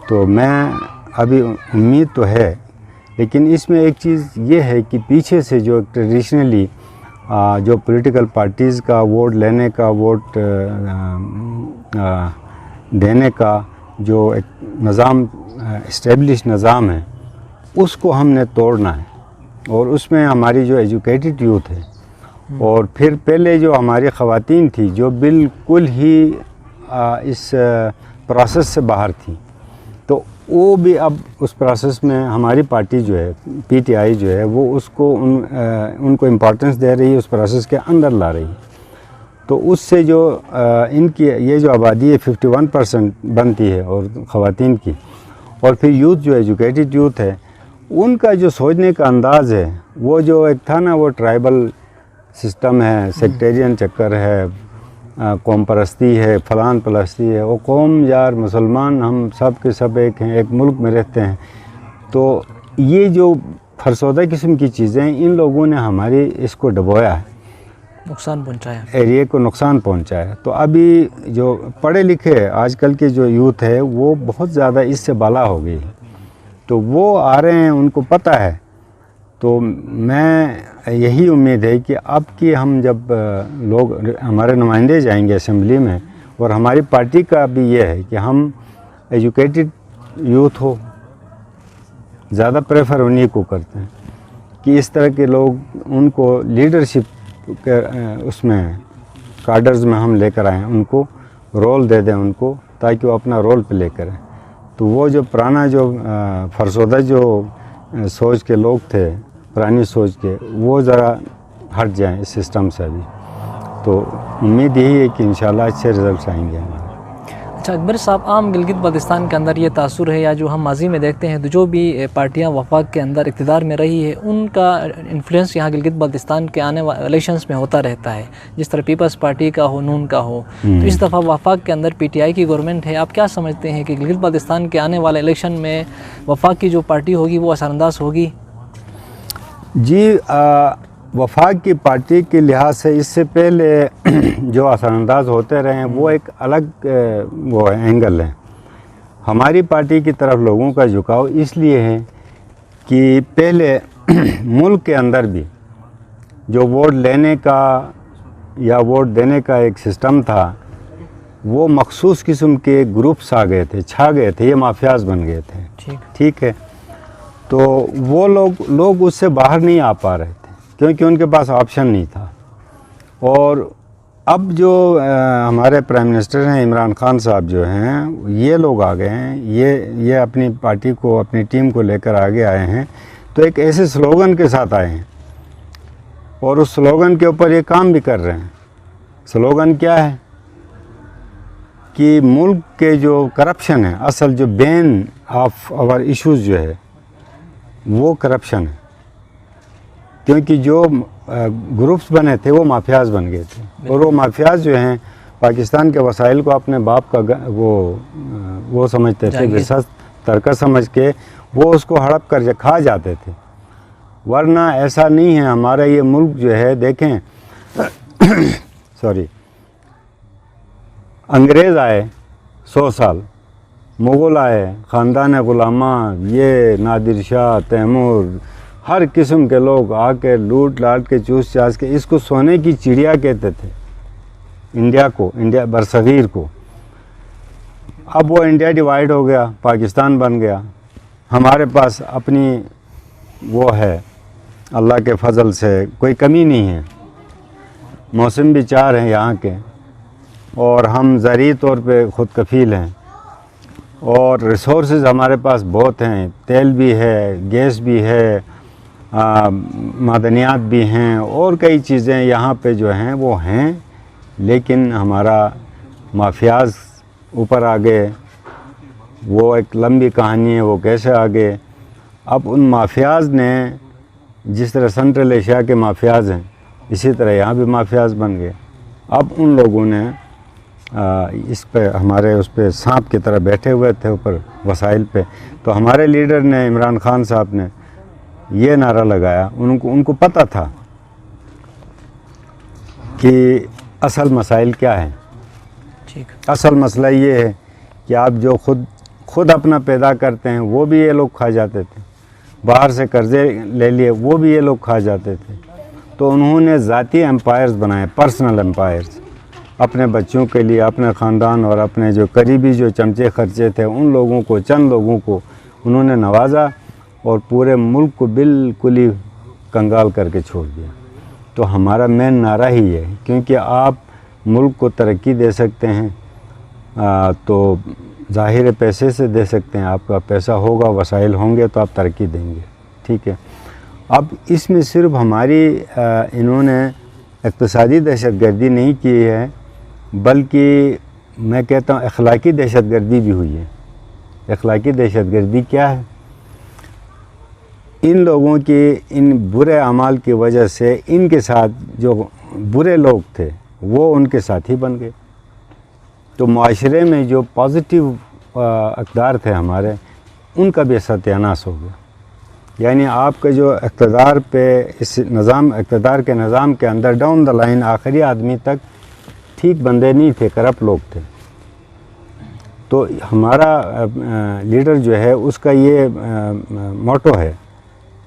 तो मैं अभी उम्मीद तो है, लेकिन इसमें एक चीज़ ये है कि पीछे से जो ट्रेडिशनली जो पॉलिटिकल पार्टीज़ का वोट लेने का, वोट देने का जो एक निज़ाम, इस्टेब्लिश निज़ाम है, उसको हमने तोड़ना है। और उसमें हमारी जो एजुकेटेड यूथ है, और फिर पहले जो हमारी ख़वातीन थी जो बिल्कुल ही इस प्रोसेस से बाहर थी, तो वो भी अब उस प्रोसेस में हमारी पार्टी जो है, पीटीआई जो है, वो उसको उनको इम्पोर्टेंस दे रही है, उस प्रोसेस के अंदर ला रही है। तो उससे जो इनकी ये जो आबादी है 51% बनती है और ख़वातीन की, और फिर यूथ जो एजुकेटेड यूथ है, उनका जो सोचने का अंदाज़ है, वो जो एक था ना, वो ट्राइबल सिस्टम है, सेक्टेरियन चक्कर है, कौम परस्ती है, फलान परस्ती है, वो कौम यार मुसलमान हम सब के सब एक हैं, एक मुल्क में रहते हैं। तो ये जो फरसौदा किस्म की चीज़ें, इन लोगों ने हमारी इसको डबोया है, नुकसान पहुंचाया, एरिया को नुकसान पहुंचाया। तो अभी जो पढ़े लिखे आजकल के जो यूथ है, वो बहुत ज़्यादा इससे बाला हो गई, तो वो आ रहे हैं, उनको पता है। तो मैं यही उम्मीद है कि अब कि हम जब लोग, हमारे नुमाइंदे जाएंगे असेंबली में, और हमारी पार्टी का भी ये है कि हम एजुकेटेड यूथ हो, ज़्यादा प्रेफर उन्हीं को करते हैं कि इस तरह के लोग, उनको लीडरशिप के उसमें कार्डर्स में हम लेकर आएँ, उनको रोल दे दें उनको, ताकि वो अपना रोल प्ले करें। तो वो जो पुराना जो फरसौदा जो सोच के लोग थे, पुरानी सोच के, वो ज़रा हट जाएं इस सिस्टम से अभी। तो उम्मीद यही है कि इंशाल्लाह अच्छे रिजल्ट्स आएंगे हमारे। अच्छा अकबर साहब, आम गिलगित बल्तिस्तान के अंदर ये तासुर है, या जो हम माजी में देखते हैं, तो जो भी पार्टियां वफाक के अंदर इक़्तिदार में रही है, उनका इन्फ्लुएंस यहाँ गिलगित बल्तिस्तान के आने वाले इलेक्शंस में होता रहता है, जिस तरह पीपल्स पार्टी का हो, नून का हो। तो इस दफ़ा वफाक के अंदर पीटीआई की गवर्नमेंट है। आप क्या समझते हैं कि गिलगित बल्तिस्तान के आने वाले इलेक्शन में वफाक की जो पार्टी होगी वो असरअंदाज होगी? जी, वफाक की पार्टी के लिहाज से इससे पहले जो असरअंदाज होते रहे हैं, वो एक अलग वो एंगल है। हमारी पार्टी की तरफ लोगों का झुकाव इसलिए है कि पहले मुल्क के अंदर भी जो वोट लेने का या वोट देने का एक सिस्टम था, वो मखसूस किस्म के ग्रुप्स आ गए थे, छा गए थे, ये माफियाज बन गए थे। ठीक है। तो वो लोग उससे बाहर नहीं आ पा रहे थे, क्योंकि उनके पास ऑप्शन नहीं था। और अब जो हमारे प्राइम मिनिस्टर हैं इमरान खान साहब जो हैं, ये लोग आ गए हैं, ये अपनी पार्टी को, अपनी टीम को लेकर आगे आए हैं। तो एक ऐसे स्लोगन के साथ आए हैं, और उस स्लोगन के ऊपर ये काम भी कर रहे हैं। स्लोगन क्या है कि मुल्क के जो करप्शन है, असल जो बेन ऑफ आवर इश्यूज़ जो है, वो करप्शन है। क्योंकि जो ग्रुप्स बने थे वो माफियाज बन गए थे, और वो माफियाज जो हैं पाकिस्तान के वसाइल को अपने बाप का वो समझते थे, विरासत तरका समझ के वो उसको हड़प कर खा जाते थे। वरना ऐसा नहीं है। हमारा ये मुल्क जो है देखें सॉरी, अंग्रेज़ आए 100 साल, मुग़ल आए, ख़ानदान ग़ुलामा, ये नादिर शाह, तैमूर, हर किस्म के लोग आके लूट लाट के चूस चास के, इसको सोने की चिड़िया कहते थे इंडिया को, इंडिया बरसगीर को। अब वो इंडिया डिवाइड हो गया, पाकिस्तान बन गया। हमारे पास अपनी वो है, अल्लाह के फजल से कोई कमी नहीं है, मौसम भी 4 हैं यहाँ के, और हम ज़रूरी तौर पे ख़ुद कफ़ील हैं, और रिसोर्सेज हमारे पास बहुत हैं, तेल भी है, गैस भी है, मादनियात भी हैं, और कई चीज़ें यहाँ पे जो हैं वो हैं। लेकिन हमारा माफियाज़ ऊपर आ गए, वो एक लंबी कहानी है, वो कैसे आ गए। अब उन माफियाज़ ने, जिस तरह सेंट्रल एशिया के माफियाज़ हैं, इसी तरह यहाँ भी माफियाज़ बन गए। अब उन लोगों ने इस पे हमारे उस पे सांप की तरह बैठे हुए थे ऊपर वसाइल पे। तो हमारे लीडर ने, इमरान खान साहब ने ये नारा लगाया, उनको पता था कि असल मसाइल क्या है। ठीक। असल मसला ये है कि आप जो खुद अपना पैदा करते हैं वो भी ये लोग खा जाते थे, बाहर से कर्जे ले लिए वो भी ये लोग खा जाते थे। तो उन्होंने ज़ाती एम्पायर्स बनाए, पर्सनल एम्पायर्स, अपने बच्चों के लिए, अपने ख़ानदान और अपने जो करीबी जो चमचे खर्चे थे उन लोगों को, चंद लोगों को उन्होंने नवाजा और पूरे मुल्क को बिल्कुल ही कंगाल करके छोड़ दिया। तो हमारा मेन नारा ही है, क्योंकि आप मुल्क को तरक्की दे सकते हैं तो ज़ाहिर पैसे से दे सकते हैं, आपका पैसा होगा, वसाइल होंगे तो आप तरक्की देंगे। ठीक है। अब इसमें सिर्फ हमारी इन्होंने इक़्तिसादी दहशतगर्दी नहीं की है, बल्कि मैं कहता हूँ अखलाकी दहशतगर्दी भी हुई है। अखलाकी दहशतगर्दी क्या है? इन लोगों के इन बुरे अमाल की वजह से इनके साथ जो बुरे लोग थे वो उनके साथी बन गए। तो माशरे में जो पॉजिटिव अक़दार थे हमारे, उनका भी सत्यानाश हो गया। यानी आपके जो इक़्तिदार पे, इस निज़ाम, इक़्तिदार के निज़ाम के अंदर डाउन द लाइन आखिरी आदमी तक ठीक बंदे नहीं थे, करप्ट लोग थे। तो हमारा लीडर जो है उसका ये मोटो है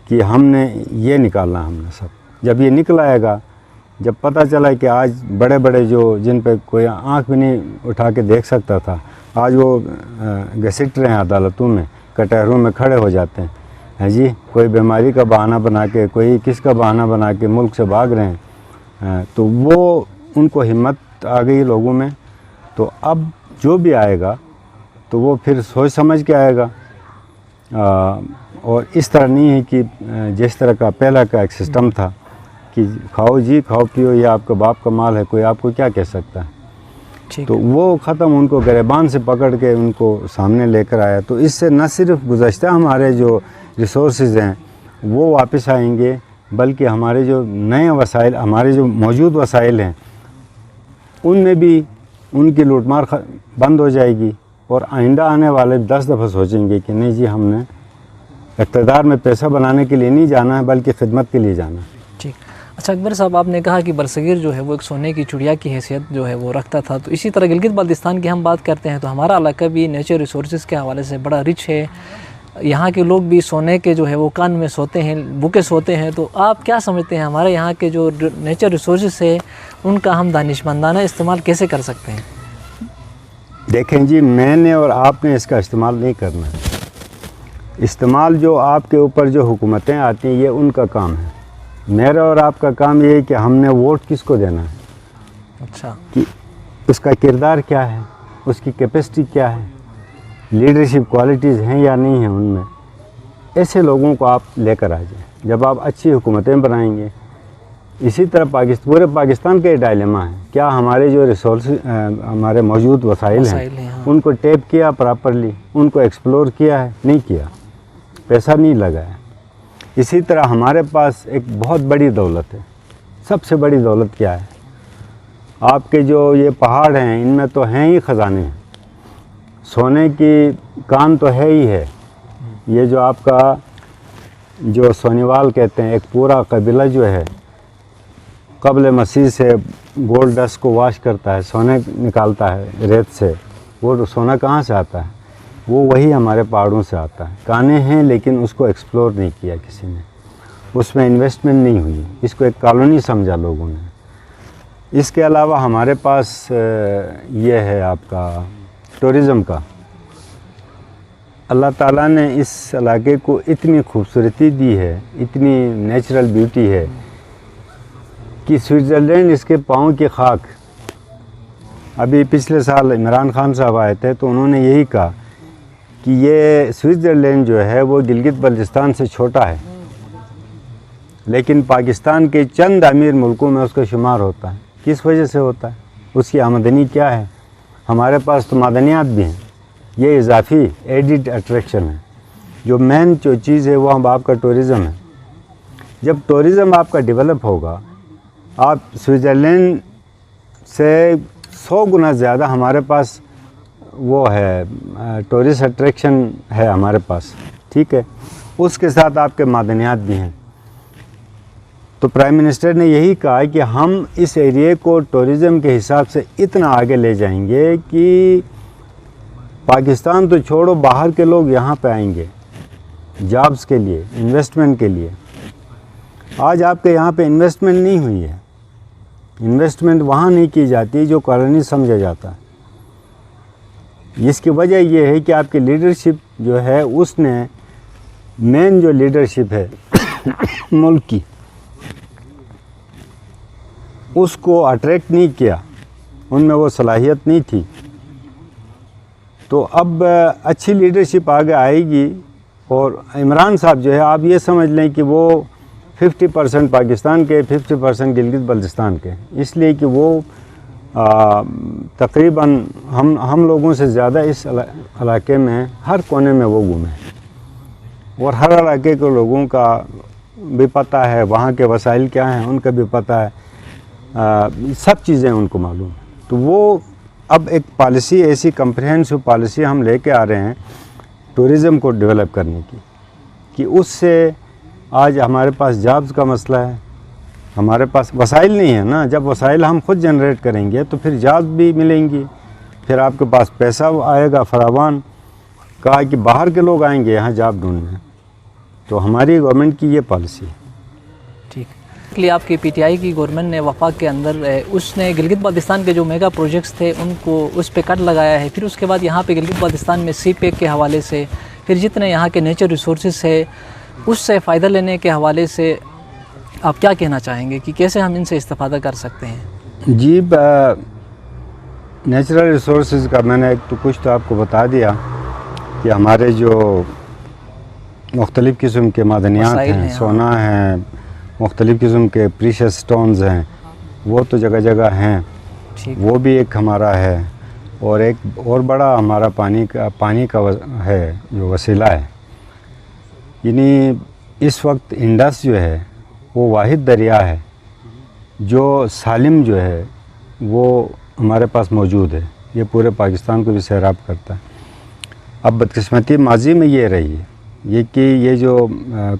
कि हमने ये निकालना, हमने सब। जब ये निकल आएगा, जब पता चला कि आज बड़े बड़े जो, जिन पे कोई आँख भी नहीं उठा के देख सकता था, आज वो घसीट रहे हैं अदालतों में, कटहरों में खड़े हो जाते हैं, हैं जी, कोई बीमारी का बहाना बना के, कोई किसका बहाना बना के मुल्क से भाग रहे हैं। तो वो उनको हिम्मत आ गई लोगों में। तो अब जो भी आएगा तो वो फिर सोच समझ के आएगा, और इस तरह नहीं है कि जिस तरह का पहला का एक सिस्टम था कि खाओ जी, खाओ पियो, ये आपका बाप का माल है, कोई आपको क्या कह सकता है। तो वो ख़त्म, उनको गिरबान से पकड़ के उनको सामने लेकर आया। तो इससे न सिर्फ गुज़श्ता हमारे जो रिसोर्सेज हैं वो वापस आएंगे, बल्कि हमारे जो नए वसाइल, हमारे जो मौजूद वसाइल हैं, उनमें भी उनकी लूटमार बंद हो जाएगी। और आइंदा आने वाले 10 दफ़ा सोचेंगे कि नहीं जी, हमने इक़्तिदार में पैसा बनाने के लिए नहीं जाना है, बल्कि खिदमत के लिए जाना है। ठीक। अच्छा अकबर साहब, आपने कहा कि बरसगीर जो है वो एक सोने की चिड़िया की हैसियत जो है वो रखता था। तो इसी तरह गिलगित बाल्टिस्तान की हम बात करते हैं तो हमारा इलाका भी नेचर रिसोर्सेज के हवाले से बड़ा रिच है। यहाँ के लोग भी सोने के जो है वो कान में सोते हैं, भूखे सोते हैं। तो आप क्या समझते हैं हमारे यहाँ के जो नेचर रिसोर्सेज है उनका हम दानिशमंदाना इस्तेमाल कैसे कर सकते हैं? देखें जी, मैंने और आपने इसका इस्तेमाल नहीं करना है। इस्तेमाल जो आपके ऊपर जो हुकूमतें आती हैं, ये उनका काम है। मेरा और आपका काम ये है कि हमने वोट किसको देना है। अच्छा। कि उसका किरदार क्या है, उसकी कैपेसिटी क्या है, लीडरशिप क्वालिटीज़ हैं या नहीं हैं उनमें। ऐसे लोगों को आप लेकर आ जाएं, जब आप अच्छी हुकूमतें बनाएंगे। इसी तरह पूरे पाकिस्तान का डायलेमा है, क्या हमारे जो रिसोर्स, हमारे मौजूद वसाइल हैं, हाँ। उनको टैप किया प्रॉपरली, उनको एक्सप्लोर किया है? नहीं किया, पैसा नहीं लगाया। इसी तरह हमारे पास एक बहुत बड़ी दौलत है। सबसे बड़ी दौलत क्या है? आपके जो ये पहाड़ हैं, इनमें तो हैं ही ख़जाने हैं, सोने की कान तो है ही है। ये जो आपका जो सोनीवाल कहते हैं, एक पूरा कबीला जो है कब्ल मसीह से गोल्ड डस्ट को वाश करता है, सोने निकालता है रेत से। वो सोना कहाँ से आता है? वो वही हमारे पहाड़ों से आता है। काने हैं लेकिन उसको एक्सप्लोर नहीं किया किसी ने, उसमें इन्वेस्टमेंट नहीं हुई, इसको एक कॉलोनी समझा लोगों ने। इसके अलावा हमारे पास ये है आपका टूरिज़म का। अल्लाह ताला ने इस इलाके को इतनी खूबसूरती दी है, इतनी नेचुरल ब्यूटी है कि स्विट्ज़रलैंड इसके पाँव की खाक। अभी पिछले साल इमरान खान साहब आए थे तो उन्होंने यही कहा कि ये स्विट्ज़रलैंड जो है वो गिलगित बल्तिस्तान से छोटा है, लेकिन पाकिस्तान के चंद अमीर मुल्कों में उसका शुमार होता है। किस वजह से होता है? उसकी आमदनी क्या है? हमारे पास तो मादनियात भी हैं, ये इजाफी एडिड अट्रैक्शन है। जो मेन जो चीज़ है वो हम आपका टूरिज़म है। जब टूरिज़म आपका डेवलप होगा, आप स्विट्ज़रलैंड से 100 गुना ज़्यादा हमारे पास वो है टूरिस्ट अट्रैक्शन है हमारे पास, ठीक है। उसके साथ आपके मादनियात भी हैं। तो प्राइम मिनिस्टर ने यही कहा कि हम इस एरिए को टूरिज़म के हिसाब से इतना आगे ले जाएंगे कि पाकिस्तान तो छोड़ो, बाहर के लोग यहाँ पे आएंगे जॉब्स के लिए, इन्वेस्टमेंट के लिए। आज आपके यहाँ पे इन्वेस्टमेंट नहीं हुई है, इन्वेस्टमेंट वहाँ नहीं की जाती जो कॉलोनी समझा जाता है। इसकी वजह यह है कि आपकी लीडरशिप जो है उसने मेन जो लीडरशिप है मुल्क की, उसको अट्रैक्ट नहीं किया, उनमें वो सलाहियत नहीं थी। तो अब अच्छी लीडरशिप आगे आएगी और इमरान साहब जो है, आप ये समझ लें कि वो 50% पाकिस्तान के, 50% गिलगित बल्तिस्तान के, इसलिए कि वो तकरीबन हम लोगों से ज़्यादा इस इलाके में हर कोने में वो घूमे और हर इलाके के लोगों का भी पता है, वहाँ के वसाइल क्या हैं उनका भी पता है, सब चीज़ें उनको मालूम। तो वो अब एक पॉलिसी, ऐसी कम्प्रिहेंसिव पॉलिसी हम लेके आ रहे हैं टूरिज़म को डेवलप करने की, कि उससे आज हमारे पास जॉब्स का मसला है, हमारे पास वसाइल नहीं है ना। जब वसाइल हम खुद जनरेट करेंगे तो फिर जॉब भी मिलेंगी, फिर आपके पास पैसा आएगा फरावान। कहा कि बाहर के लोग आएंगे यहाँ जॉब ढूंढने। तो हमारी गवर्नमेंट की ये पॉलिसी है। ठीक, इसलिए आपकी पीटीआई की गवर्नमेंट ने वफाक के अंदर उसने गिलगित बल्तिस्तान के जो मेगा प्रोजेक्ट्स थे उनको उस पर कट लगाया है। फिर उसके बाद यहाँ पे गिलगित बल्तिस्तान में सी पैक के हवाले से, फिर जितने यहाँ के नेचर रिसोर्सेज है उससे फ़ायदा लेने के हवाले से आप क्या कहना चाहेंगे कि कैसे हम इनसे इस्तेफ़ादा कर सकते हैं? जी, नेचुरल रिसोर्सेज का मैंने एक तो कुछ तो आपको बता दिया कि हमारे जो मुख्तलिफ़ किस्म के मादनियात हैं, सोना है, मुख्तलिफ़ किस्म के प्रीशियस स्टोन्स हैं, वो तो जगह जगह हैं, वो भी एक हमारा है। और एक और बड़ा हमारा पानी का है जो वसीला है। यानी इस वक्त इंडस जो है वो वाहिद दरिया है जो सालिम जो है वो हमारे पास मौजूद है। ये पूरे पाकिस्तान को भी सैराब करता है। अब बदकिस्मती माजी में ये रही है ये कि ये जो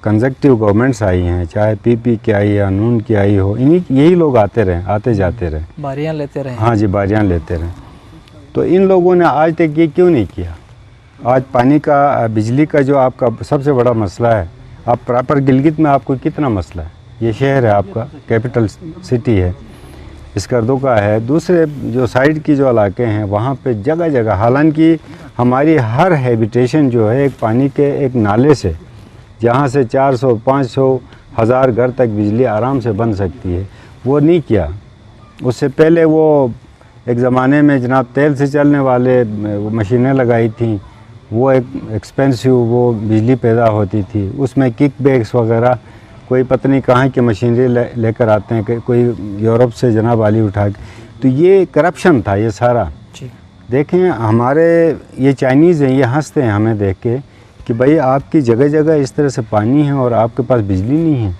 कंजक्टिव गवर्नमेंट्स आई हैं, चाहे पीपी की आई या नून की आई हो, यही लोग आते जाते रहे, बारियां लेते रहे। हाँ जी, बारियां लेते रहे। तो इन लोगों ने आज तक ये क्यों नहीं किया? आज पानी का, बिजली का जो आपका सबसे बड़ा मसला है, आप प्रॉपर गिलगित में आपको कितना मसला है? ये शहर है आपका, कैपिटल सिटी है, स्कर्दो का है। दूसरे जो साइड की जो इलाके हैं वहाँ पे जगह जगह, हालांकि हमारी हर हैबिटेशन जो है एक पानी के एक नाले से, जहाँ से 400, 500, 1000 घर तक बिजली आराम से बन सकती है, वो नहीं किया। उससे पहले वो एक ज़माने में जनाब तेल से चलने वाले मशीनें लगाई थी, वो एक एक्सपेंसिव वो बिजली पैदा होती थी, उसमें किक बैग्स वगैरह कोई पता नहीं कहाँ की मशीनरी लेकर आते हैं, कोई यूरोप से जनाब आली उठा के। तो ये करप्शन था ये सारा। देखें हमारे ये चाइनीज़ हैं, ये हंसते हैं हमें देख के कि भाई आपकी जगह जगह इस तरह से पानी है और आपके पास बिजली नहीं है।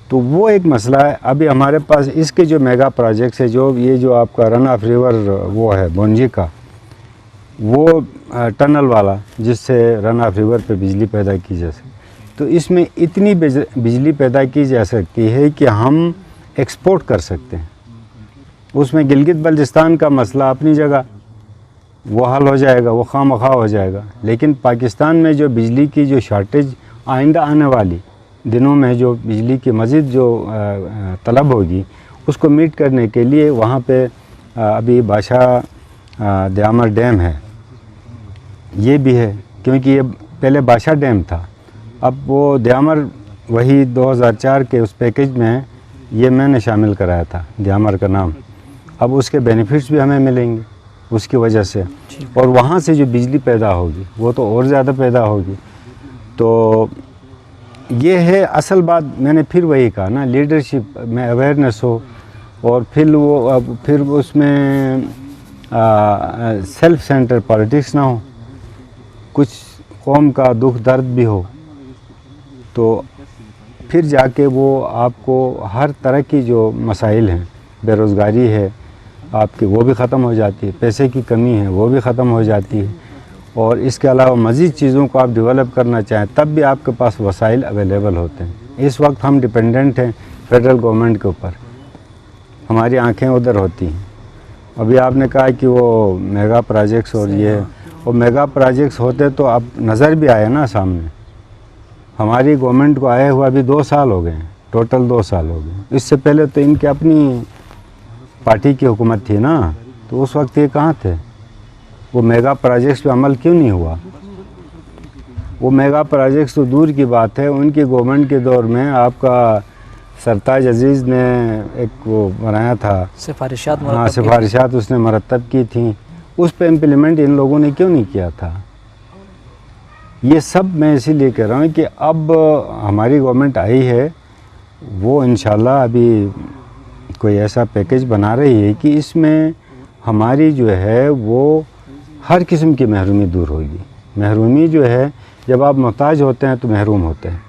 तो वो एक मसला है। अभी हमारे पास इसके जो मेगा प्रोजेक्ट्स है, जो ये जो आपका रन ऑफ रिवर वो है बोंजी का, वो टनल वाला जिससे रन ऑफ रिवर पे बिजली पैदा की जा सके, तो इसमें इतनी बिजली पैदा की जा सकती है कि हम एक्सपोर्ट कर सकते हैं। उसमें गिलगित बल्तिस्तान का मसला अपनी जगह वो हल हो जाएगा, वो खामखा हो जाएगा। लेकिन पाकिस्तान में जो बिजली की जो शॉर्टेज आइंदा आने वाली दिनों में जो बिजली की मज़ीद जो तलब होगी, उसको मीट करने के लिए वहाँ पे अभी बादशाह दयामर डैम है, ये भी है, क्योंकि ये पहले बादशाह डैम था। अब वो दयामर वही 2004 के उस पैकेज में ये मैंने शामिल कराया था, दयामर का नाम। अब उसके बेनिफिट्स भी हमें मिलेंगे उसकी वजह से, और वहाँ से जो बिजली पैदा होगी वो तो और ज़्यादा पैदा होगी। तो ये है असल बात। मैंने फिर वही कहा ना, लीडरशिप में अवेयरनेस हो, और फिर उसमें सेल्फ सेंटर पॉलिटिक्स ना हो, कुछ कौम का दुख दर्द भी हो, तो फिर जाके वो आपको हर तरह की जो मसाइल हैं, बेरोज़गारी है आपकी, वो भी ख़त्म हो जाती है, पैसे की कमी है वो भी ख़त्म हो जाती है, और इसके अलावा मज़ीद चीज़ों को आप डेवलप करना चाहें तब भी आपके पास वसाइल अवेलेबल होते हैं। इस वक्त हम डिपेंडेंट हैं फेडरल गवर्नमेंट के ऊपर, हमारी आंखें उधर होती हैं। अभी आपने कहा कि वो मेगा प्रोजेक्ट्स और ये, और मेगा प्रोजेक्ट्स होते तो अब नज़र भी आए ना सामने। हमारी गवर्नमेंट को आए हुआ अभी 2 साल हो गए हैं, टोटल 2 साल हो गए। इससे पहले तो इनकी अपनी पार्टी की हुकूमत थी ना, तो उस वक्त ये कहाँ थे? वो मेगा प्रोजेक्ट्स पे अमल क्यों नहीं हुआ? वो मेगा प्रोजेक्ट्स तो दूर की बात है, उनकी गवर्नमेंट के दौर में आपका सरताज अजीज़ ने एक वो बनाया था सिफारिशात, हाँ सिफारिशात उसने मरतब की थी, उस पे इम्प्लीमेंट इन लोगों ने क्यों नहीं किया था? ये सब मैं इसीलिए कह रहा हूँ कि अब हमारी गवर्नमेंट आई है, वो इंशाल्लाह अभी कोई ऐसा पैकेज बना रही है कि इसमें हमारी जो है वो हर किस्म की महरूमी दूर होगी। महरूमी जो है, जब आप मोहताज होते हैं तो महरूम होते हैं,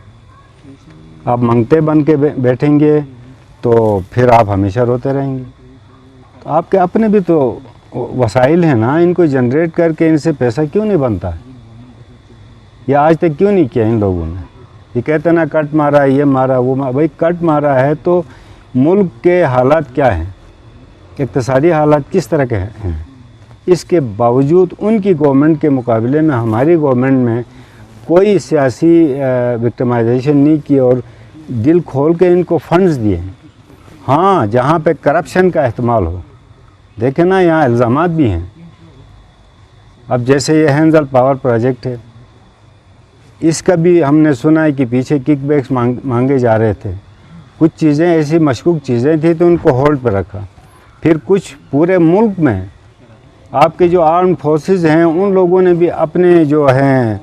आप मंगते बन के बैठेंगे तो फिर आप हमेशा रोते रहेंगे। तो आपके अपने भी तो वसाइल हैं ना, इनको जनरेट करके इनसे पैसा क्यों नहीं बनता है? या आज तक क्यों नहीं किया इन लोगों ने? ये कहते हैं ना कट मारा, ये मारा, वो मारा। भाई कट मारा है तो मुल्क के हालात क्या हैं, इक़्तिसादी हालात किस तरह के हैं, इसके बावजूद उनकी गवर्नमेंट के मुकाबले में हमारी गवर्नमेंट में कोई सियासी विक्टिमाइजेशन नहीं की और दिल खोल के इनको फंड्स दिए। हाँ, जहाँ पे करप्शन का इस्तेमाल हो, देखें ना यहाँ इल्ज़ामात भी हैं। अब जैसे ये हैंजल पावर प्रोजेक्ट है, इसका भी हमने सुना है कि पीछे किकबैक्स मांगे जा रहे थे। कुछ चीज़ें ऐसी मशकूक चीज़ें थी तो उनको होल्ड पर रखा। फिर कुछ पूरे मुल्क में आपके जो आर्म फोर्सेस हैं उन लोगों ने भी अपने जो हैं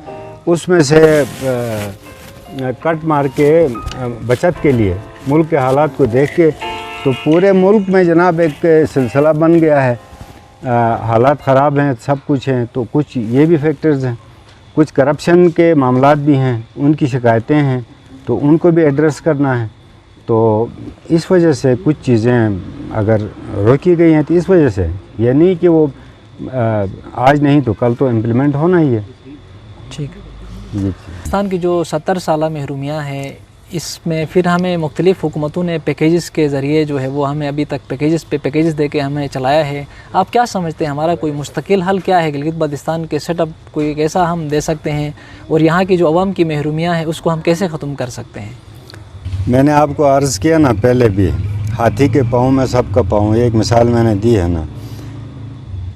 उसमें से कट मार के बचत के लिए, मुल्क के हालात को देख के, तो पूरे मुल्क में जनाब एक सिलसिला बन गया है। हालात ख़राब हैं, सब कुछ हैं, तो कुछ ये भी फैक्टर्स हैं, कुछ करप्शन के मामलात भी हैं, उनकी शिकायतें हैं, तो उनको भी एड्रेस करना है। तो इस वजह से कुछ चीज़ें अगर रोकी गई हैं तो इस वजह से, ये नहीं कि वो आज नहीं तो कल तो इम्प्लीमेंट होना ही है। ठीक है। पाकिस्तान की जो 70 साला महरूमियाँ हैं, इसमें फिर हमें मुख्तलिफ़ हुकूमतों ने पैकेजेस के ज़रिए जो है वो हमें अभी तक पैकेजेस पे पैकेजेस दे के हमें चलाया है। आप क्या समझते हैं, हमारा कोई मुस्तकिल हल क्या है? गिलगित बल्तिस्तान के सेटअप कोई कैसा हम दे सकते हैं, और यहाँ की जो अवाम की महरूमियाँ हैं उसको हम कैसे ख़त्म कर सकते हैं? मैंने आपको अर्ज़ किया ना पहले भी, हाथी के पाँव में सबका पाँव, एक मिसाल मैंने दी है ना।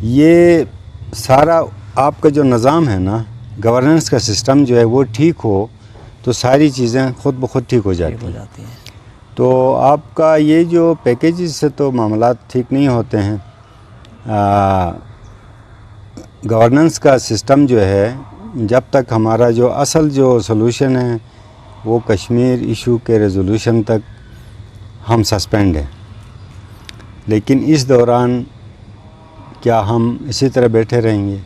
ये सारा आपका जो निज़ाम है ना, गवर्नेंस का सिस्टम जो है वो ठीक हो तो सारी चीज़ें खुद ब खुद ठीक हो जाती हैं। तो आपका ये जो पैकेजेस से तो मामलात ठीक नहीं होते हैं। गवर्नेंस का सिस्टम जो है, जब तक हमारा जो असल जो सलूशन है वो कश्मीर इशू के रेजोल्यूशन तक हम सस्पेंड हैं। लेकिन इस दौरान क्या हम इसी तरह बैठे रहेंगे?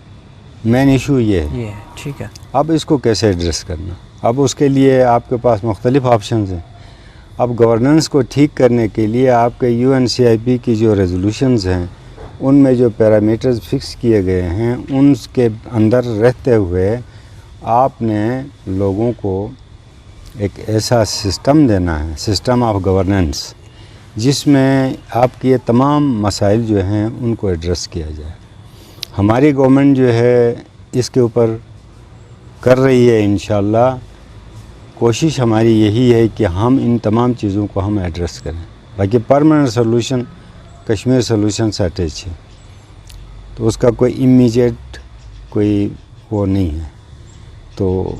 मेन इशू ये है। ठीक है। अब इसको कैसे एड्रेस करना? अब उसके लिए आपके पास मुख्तलिफ ऑप्शंस हैं। अब गवर्नेंस को ठीक करने के लिए आपके UNCIP की जो रेजोल्यूशंस हैं उनमें जो पैरामीटर्स फिक्स किए गए हैं उनके अंदर रहते हुए आपने लोगों को एक ऐसा सिस्टम देना है, सिस्टम ऑफ गवर्नेंस, जिसमें आपके ये तमाम मसाइल जो हैं उनको एड्रेस किया जाए। हमारी गवर्नमेंट जो है इसके ऊपर कर रही है। इंशाअल्लाह कोशिश हमारी यही है कि हम इन तमाम चीज़ों को हम एड्रेस करें। बाकी परमानेंट सोल्यूशन कश्मीर सोल्यूशन से अटैच है, तो उसका कोई इमीडिएट कोई वो नहीं है। तो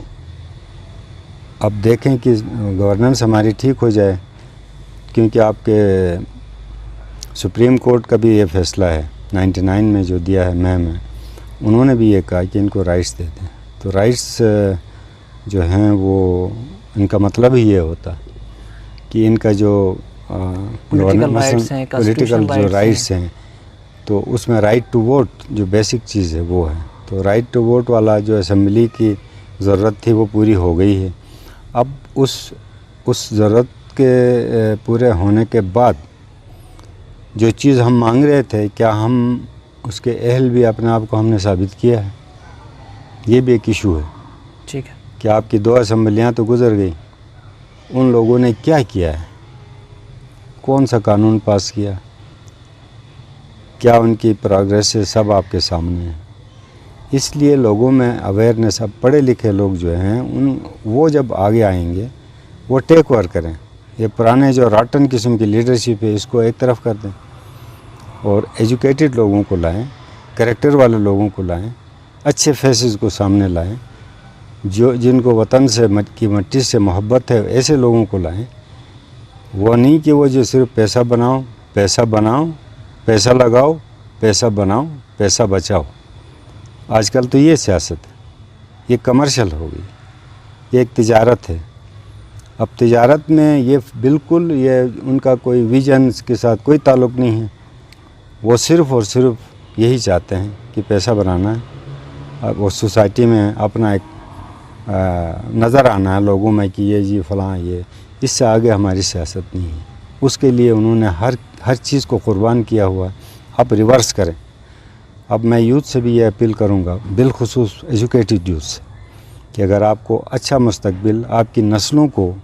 अब देखें कि गवर्नेंस हमारी ठीक हो जाए, क्योंकि आपके सुप्रीम कोर्ट का भी ये फ़ैसला है 99 में जो दिया है मई में, उन्होंने भी ये कहा कि इनको राइट्स दे दें। तो राइट्स जो हैं वो इनका मतलब ही ये होता कि इनका जो पॉलिटिकल जो राइट्स हैं, तो उसमें राइट टू वोट जो बेसिक चीज़ है वो है। तो राइट टू वोट वाला जो असेंबली की ज़रूरत थी वो पूरी हो गई है। अब उस ज़रूरत के पूरे होने के बाद जो चीज़ हम मांग रहे थे, क्या हम उसके अहल भी अपने आप को हमने साबित किया है? ये भी एक इशू है। ठीक है कि आपकी 2 असेंबलियाँ तो गुजर गई, उन लोगों ने क्या किया है? कौन सा कानून पास किया? क्या उनकी प्रोग्रेस है? सब आपके सामने है। इसलिए लोगों में अवेयरनेस, अब पढ़े लिखे लोग जो हैं वो जब आगे आएंगे वो टेक ओवर करें। ये पुराने जो रॉटन किस्म की लीडरशिप है इसको एक तरफ कर दें और एजुकेटेड लोगों को लाएं, कैरेक्टर वाले लोगों को लाएं, अच्छे फेसेस को सामने लाएं, जो जिनको वतन से की मिट्टी से मोहब्बत है, ऐसे लोगों को लाएं। वो नहीं कि वो जो सिर्फ पैसा बनाओ, पैसा बनाओ, पैसा लगाओ, पैसा बनाओ, पैसा बचाओ। आजकल तो ये सियासत है, ये कमर्शियल हो गई, ये एक तिजारत है। अब तिजारत में ये बिल्कुल ये उनका कोई विजन के साथ कोई ताल्लुक़ नहीं है। वो सिर्फ़ और सिर्फ यही चाहते हैं कि पैसा बनाना है, वो सोसाइटी में अपना एक नज़र आना है लोगों में कि ये जी फ़लाँ ये, इससे आगे हमारी सियासत नहीं है। उसके लिए उन्होंने हर चीज़ को कुर्बान किया हुआ है। अब रिवर्स करें। अब मैं यूथ से भी ये अपील करूँगा, बिलखुसूस एजुकेटेड यूथ से, कि अगर आपको अच्छा मुस्तकबिल, आपकी नस्लों को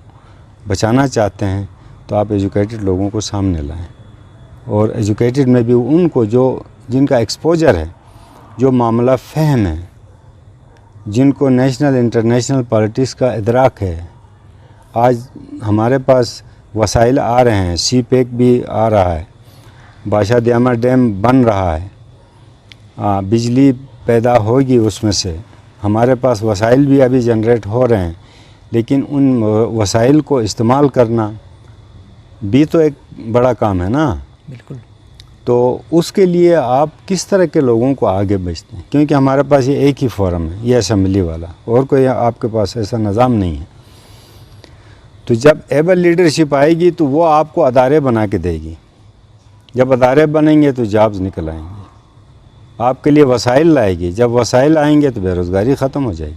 बचाना चाहते हैं तो आप एजुकेटेड लोगों को सामने लाएं। और एजुकेटेड में भी उनको जिनका एक्सपोजर है, जो मामला फ़हम है, जिनको नेशनल इंटरनेशनल पॉलिटिक्स का इदराक है। आज हमारे पास वसाइल आ रहे हैं, सी पैक भी आ रहा है, बादशाह दयामा डैम बन रहा है, बिजली पैदा होगी उसमें से, हमारे पास वसाइल भी अभी जनरेट हो रहे हैं। लेकिन उन वसाइल को इस्तेमाल करना भी तो एक बड़ा काम है ना। बिल्कुल। तो उसके लिए आप किस तरह के लोगों को आगे भेजते हैं? क्योंकि हमारे पास ये एक ही फोरम है, ये असेंबली वाला, और कोई आपके पास ऐसा निज़ाम नहीं है। तो जब एबल लीडरशिप आएगी तो वो आपको अदारे बना के देगी। जब अदारे बनेंगे तो जॉब्स निकल आएंगे, आपके लिए वसाइल लाएगी। जब वसाइल आएंगे तो बेरोज़गारी ख़त्म हो जाएगी।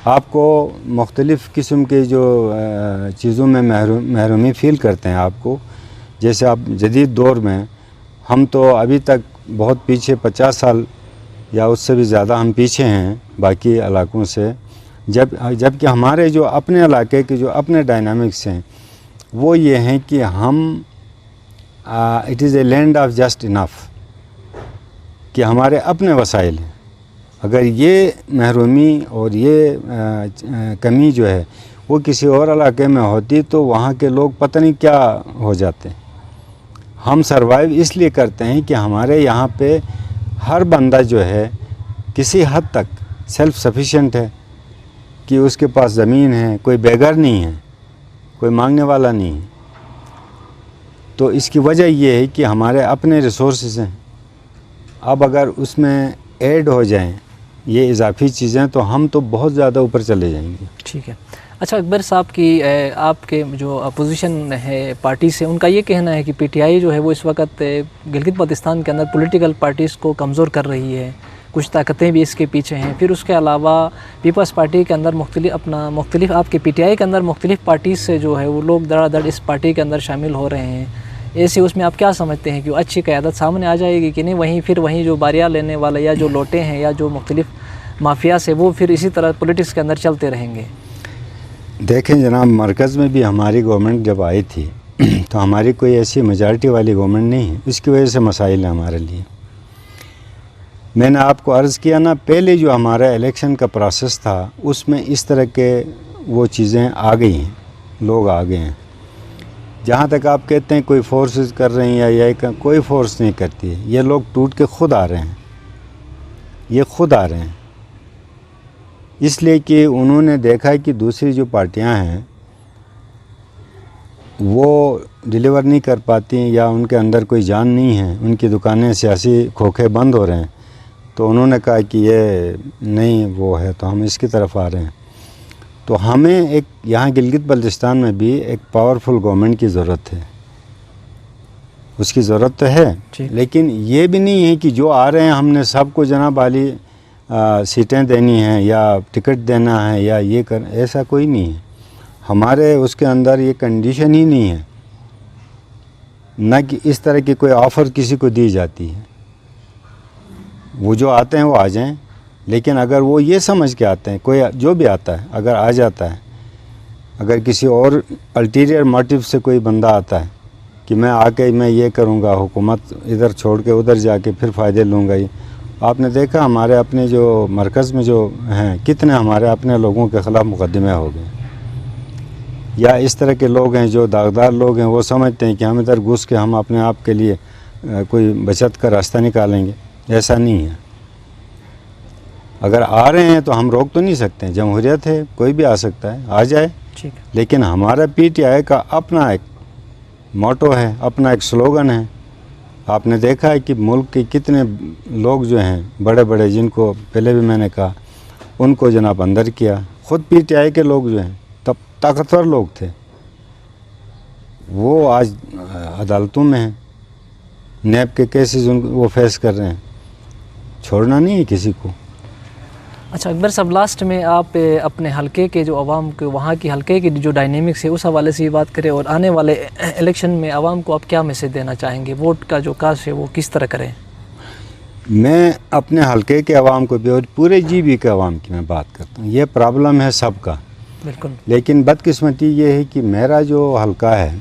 आपको मुख्तलिफ़ किस्म के जो चीज़ों में महरूमी फ़ील करते हैं आपको, जैसे आप जदीद दौर में, हम तो अभी तक बहुत पीछे 50 साल या उससे भी ज़्यादा हम पीछे हैं बाकी इलाकों से। जबकि हमारे जो अपने इलाके के जो अपने डायनामिक्स हैं वो ये हैं कि हम it is a land of just enough, कि हमारे अपने वसाइल हैं। अगर ये महरूमी और ये कमी जो है वो किसी और इलाके में होती तो वहाँ के लोग पता नहीं क्या हो जाते। हम सरवाइव इसलिए करते हैं कि हमारे यहाँ पे हर बंदा जो है किसी हद तक सेल्फ सफिशिएंट है, कि उसके पास ज़मीन है, कोई बेघर नहीं है, कोई मांगने वाला नहीं है। तो इसकी वजह ये है कि हमारे अपने रिसोर्सेज हैं। अब अगर उसमें ऐड हो जाएं ये इजाफी चीज़ें तो हम तो बहुत ज़्यादा ऊपर चले जाएंगे। ठीक है। अच्छा, अकबर साहब की आपके जो अपोजिशन है पार्टी से, उनका ये कहना है कि पीटीआई जो है वो इस वक्त गिलगित बल्तिस्तान के अंदर पॉलिटिकल पार्टीज़ को कमज़ोर कर रही है, कुछ ताकतें भी इसके पीछे हैं। फिर उसके अलावा पीपल्स पार्टी के अंदर मुख्तलिफ आपके पीटीआई के अंदर मुख्तलिफ पार्टीज़ से जो है वो लोग धड़ाधड़ इस पार्टी के अंदर शामिल हो रहे हैं। ऐसे उसमें आप क्या समझते हैं कि अच्छी क़यादत सामने आ जाएगी कि नहीं? वहीं जो बारियाँ लेने वाले या जो लोटे हैं या जो मुख्तलिफ माफिया से वो फिर इसी तरह पॉलिटिक्स के अंदर चलते रहेंगे? देखें जनाब, मरकज़ में भी हमारी गवर्नमेंट जब आई थी तो हमारी कोई ऐसी मेजॉरिटी वाली गवर्नमेंट नहीं है, इसकी वजह से मसाइल है हमारे लिए। मैंने आपको अर्ज़ किया ना, पहले जो हमारा इलेक्शन का प्रोसेस था उसमें इस तरह के वो चीज़ें आ गई हैं, लोग आ गए हैं। जहाँ तक आप कहते हैं कोई फोर्सेस कर रहे हैं या ये कोई फोर्स नहीं करती है, ये लोग टूट के खुद आ रहे हैं, ये खुद आ रहे हैं। इसलिए कि उन्होंने देखा है कि दूसरी जो पार्टियां हैं वो डिलीवर नहीं कर पाती या उनके अंदर कोई जान नहीं है, उनकी दुकानें सियासी खोखे बंद हो रहे हैं, तो उन्होंने कहा कि ये नहीं वो है, तो हम इसकी तरफ आ रहे हैं। तो हमें एक यहाँ गिलगित बल्तिस्तान में भी एक पावरफुल गवर्नमेंट की ज़रूरत है, उसकी ज़रूरत तो है, लेकिन ये भी नहीं है कि जो आ रहे हैं हमने सबको जनाब वाली सीटें देनी हैं या टिकट देना है या ये कर, ऐसा कोई नहीं है। हमारे उसके अंदर ये कंडीशन ही नहीं है, न कि इस तरह की कोई ऑफ़र किसी को दी जाती है। वो जो आते हैं वो आ जाएं, लेकिन अगर वो ये समझ के आते हैं, कोई जो भी आता है अगर आ जाता है, अगर किसी और अल्टीरियर मोटिव से कोई बंदा आता है कि मैं आके मैं ये करूँगा, हुकूमत इधर छोड़ के उधर जाके फिर फ़ायदे लूँगा, ये आपने देखा हमारे अपने जो मरकज़ में जो हैं कितने हमारे अपने लोगों के ख़िलाफ़ मुकदमे हो गए। या इस तरह के लोग हैं जो दागदार लोग हैं, वो समझते हैं कि हम इधर घुस के हम अपने आप के लिए कोई बचत का रास्ता निकालेंगे, ऐसा नहीं है। अगर आ रहे हैं तो हम रोक तो नहीं सकते हैं, जमहूरियत है, कोई भी आ सकता है, आ जाए। ठीक है। लेकिन हमारा PTI का अपना एक मोटो है, अपना एक स्लोगन है। आपने देखा है कि मुल्क के कितने लोग जो हैं बड़े बड़े, जिनको पहले भी मैंने कहा, उनको जनाब अंदर किया। ख़ुद PTI के लोग जो हैं तब ताकतवर लोग थे, वो आज अदालतों में हैं, नैब के केसेस वो फेस कर रहे हैं। छोड़ना नहीं है किसी को। अच्छा अकबर साहब, लास्ट में आप अपने हलके के जो आवाम के वहाँ की हलके की जो डायनेमिक्स है उस हवाले से भी बात करें, और आने वाले इलेक्शन में आवाम को आप क्या मैसेज देना चाहेंगे? वोट का जो कास्ट है वो किस तरह करें? मैं अपने हलके के आवाम को भी और पूरे GB के आवाम की मैं बात करता हूँ। ये प्रॉब्लम है सबका, बिल्कुल, लेकिन बदकिस्मती ये है कि मेरा जो हलका है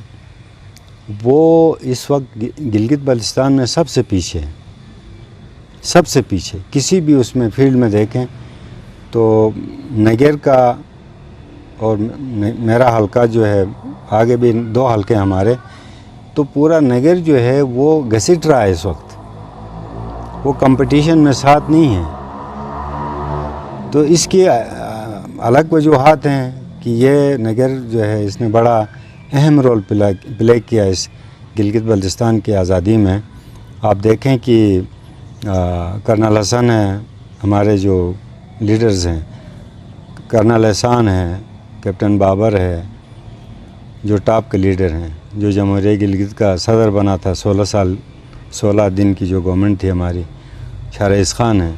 वो इस वक्त गिलगित बल्तिस्तान में सबसे पीछे है, सबसे पीछे। किसी भी उसमें फील्ड में देखें तो नगर का और मेरा हलका जो है, आगे भी 2 हलके हमारे, तो पूरा नगर जो है वो घसीट रहा है इस वक्त, वो कंपटीशन में साथ नहीं है। तो इसकी अलग वजूहात हैं कि ये नगर जो है इसने बड़ा अहम रोल प्ले किया इस गिलगित बल्तिस्तान की आज़ादी में। आप देखें कि कर्नल हसन है, हमारे जो लीडर्स हैं, कर्नल एहसान है, कैप्टन बाबर है, जो टॉप के लीडर हैं, जो जमहूरिया गिलगित का सदर बना था 16 दिन की जो गवर्नमेंट थी हमारी, शारइस खान है,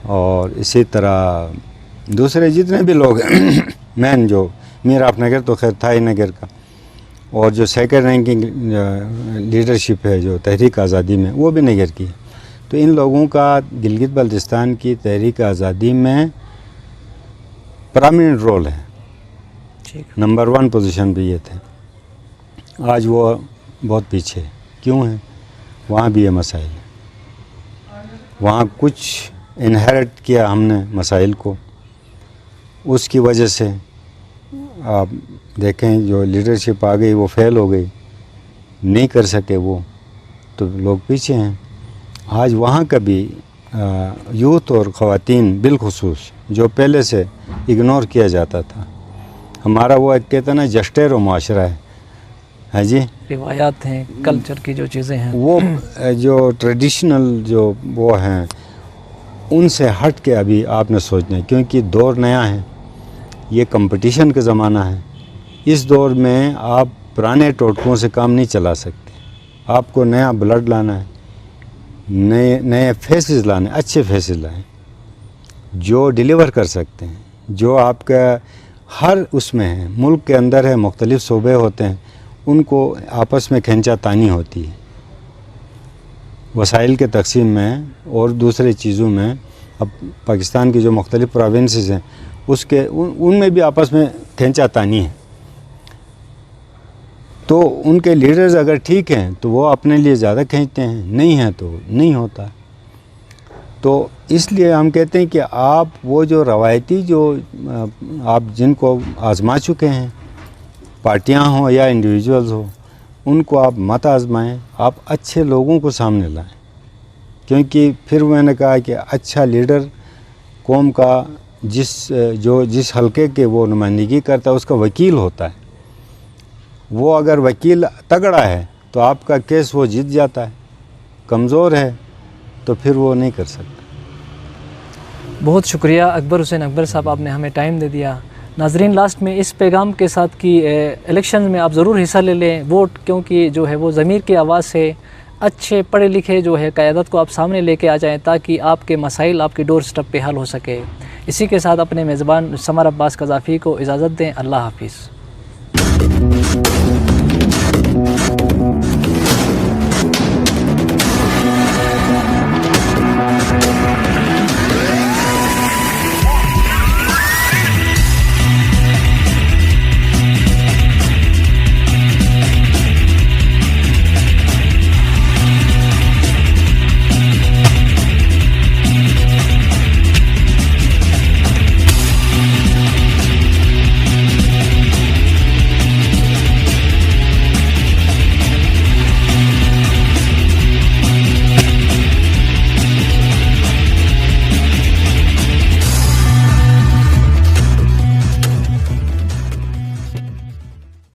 और इसी तरह दूसरे जितने भी लोग हैं मैन जो मीर आफ्नगर तो खैर था ही नगर का, और जो सेकंड रैंकिंग लीडरशिप है जो तहरीक आज़ादी में, वो भी नगर की है। तो इन लोगों का गिलगित बल्तिस्तान की तहरीक आज़ादी में प्रोमिनेंट रोल है, नंबर 1 पोजीशन पे ये थे। आज वो बहुत पीछे क्यों है? वहाँ भी ये मसाइल है, वहाँ कुछ इनहेरिट किया हमने मसाइल को, उसकी वजह से आप देखें जो लीडरशिप आ गई वो फेल हो गई, नहीं कर सके वो, तो लोग पीछे हैं। आज वहाँ का भी यूथ और ख़वातीन बिलखुसूस जो पहले से इग्नोर किया जाता था, हमारा वो एक कहते ना जस्टेर व माशरा है जी, रिवायात हैं, कल्चर की जो चीज़ें हैं, वो जो ट्रेडिशनल जो वो हैं उनसे हट के अभी आपने सोचना है, क्योंकि दौर नया है, ये कंपटीशन का ज़माना है। इस दौर में आप पुराने टोटकों से काम नहीं चला सकते, आपको नया ब्लड लाना है, नए फेसेस लाने, अच्छे फेसेस लाएं जो डिलीवर कर सकते हैं, जो आपका हर उसमें है, मुल्क के अंदर है, मुख्तलिफ सूबे होते हैं, उनको आपस में खींचा तानी होती है वसाइल के तकसीम में और दूसरे चीज़ों में। अब पाकिस्तान की जो मुख्तलिफ प्रोविंसेस हैं उसके उनमें भी आपस में खींचातानी है। तो उनके लीडर्स अगर ठीक हैं तो वो अपने लिए ज़्यादा खींचते हैं, नहीं हैं तो नहीं होता। तो इसलिए हम कहते हैं कि आप वो जो रवायती जो आप जिनको आज़मा चुके हैं, पार्टियां हों या इंडिविजुअल्स हो, उनको आप मत आज़माएं, आप अच्छे लोगों को सामने लाएं। क्योंकि फिर मैंने कहा कि अच्छा लीडर कौम का जिस हलके के वो नुमाइंदगी करता है उसका वकील होता है। वो अगर वकील तगड़ा है तो आपका केस वो जीत जाता है, कमज़ोर है तो फिर वो नहीं कर सकता। बहुत शुक्रिया अकबर हुसैन अकबर साहब, आपने हमें टाइम दे दिया। नाजरीन, लास्ट में इस पैगाम के साथ कि इलेक्शन में आप ज़रूर हिस्सा ले लें, वोट, क्योंकि जो है वो ज़मीर की आवाज़ से अच्छे पढ़े लिखे जो है क़यादत को आप सामने लेके आ जाएं ताकि आपके मसाइल आपके डोर स्टेप पे हल हो सके। इसी के साथ अपने मेज़बान समर अब्बास क़ज़ाफ़ी को इजाज़त दें। अल्लाह हाफ़िज़।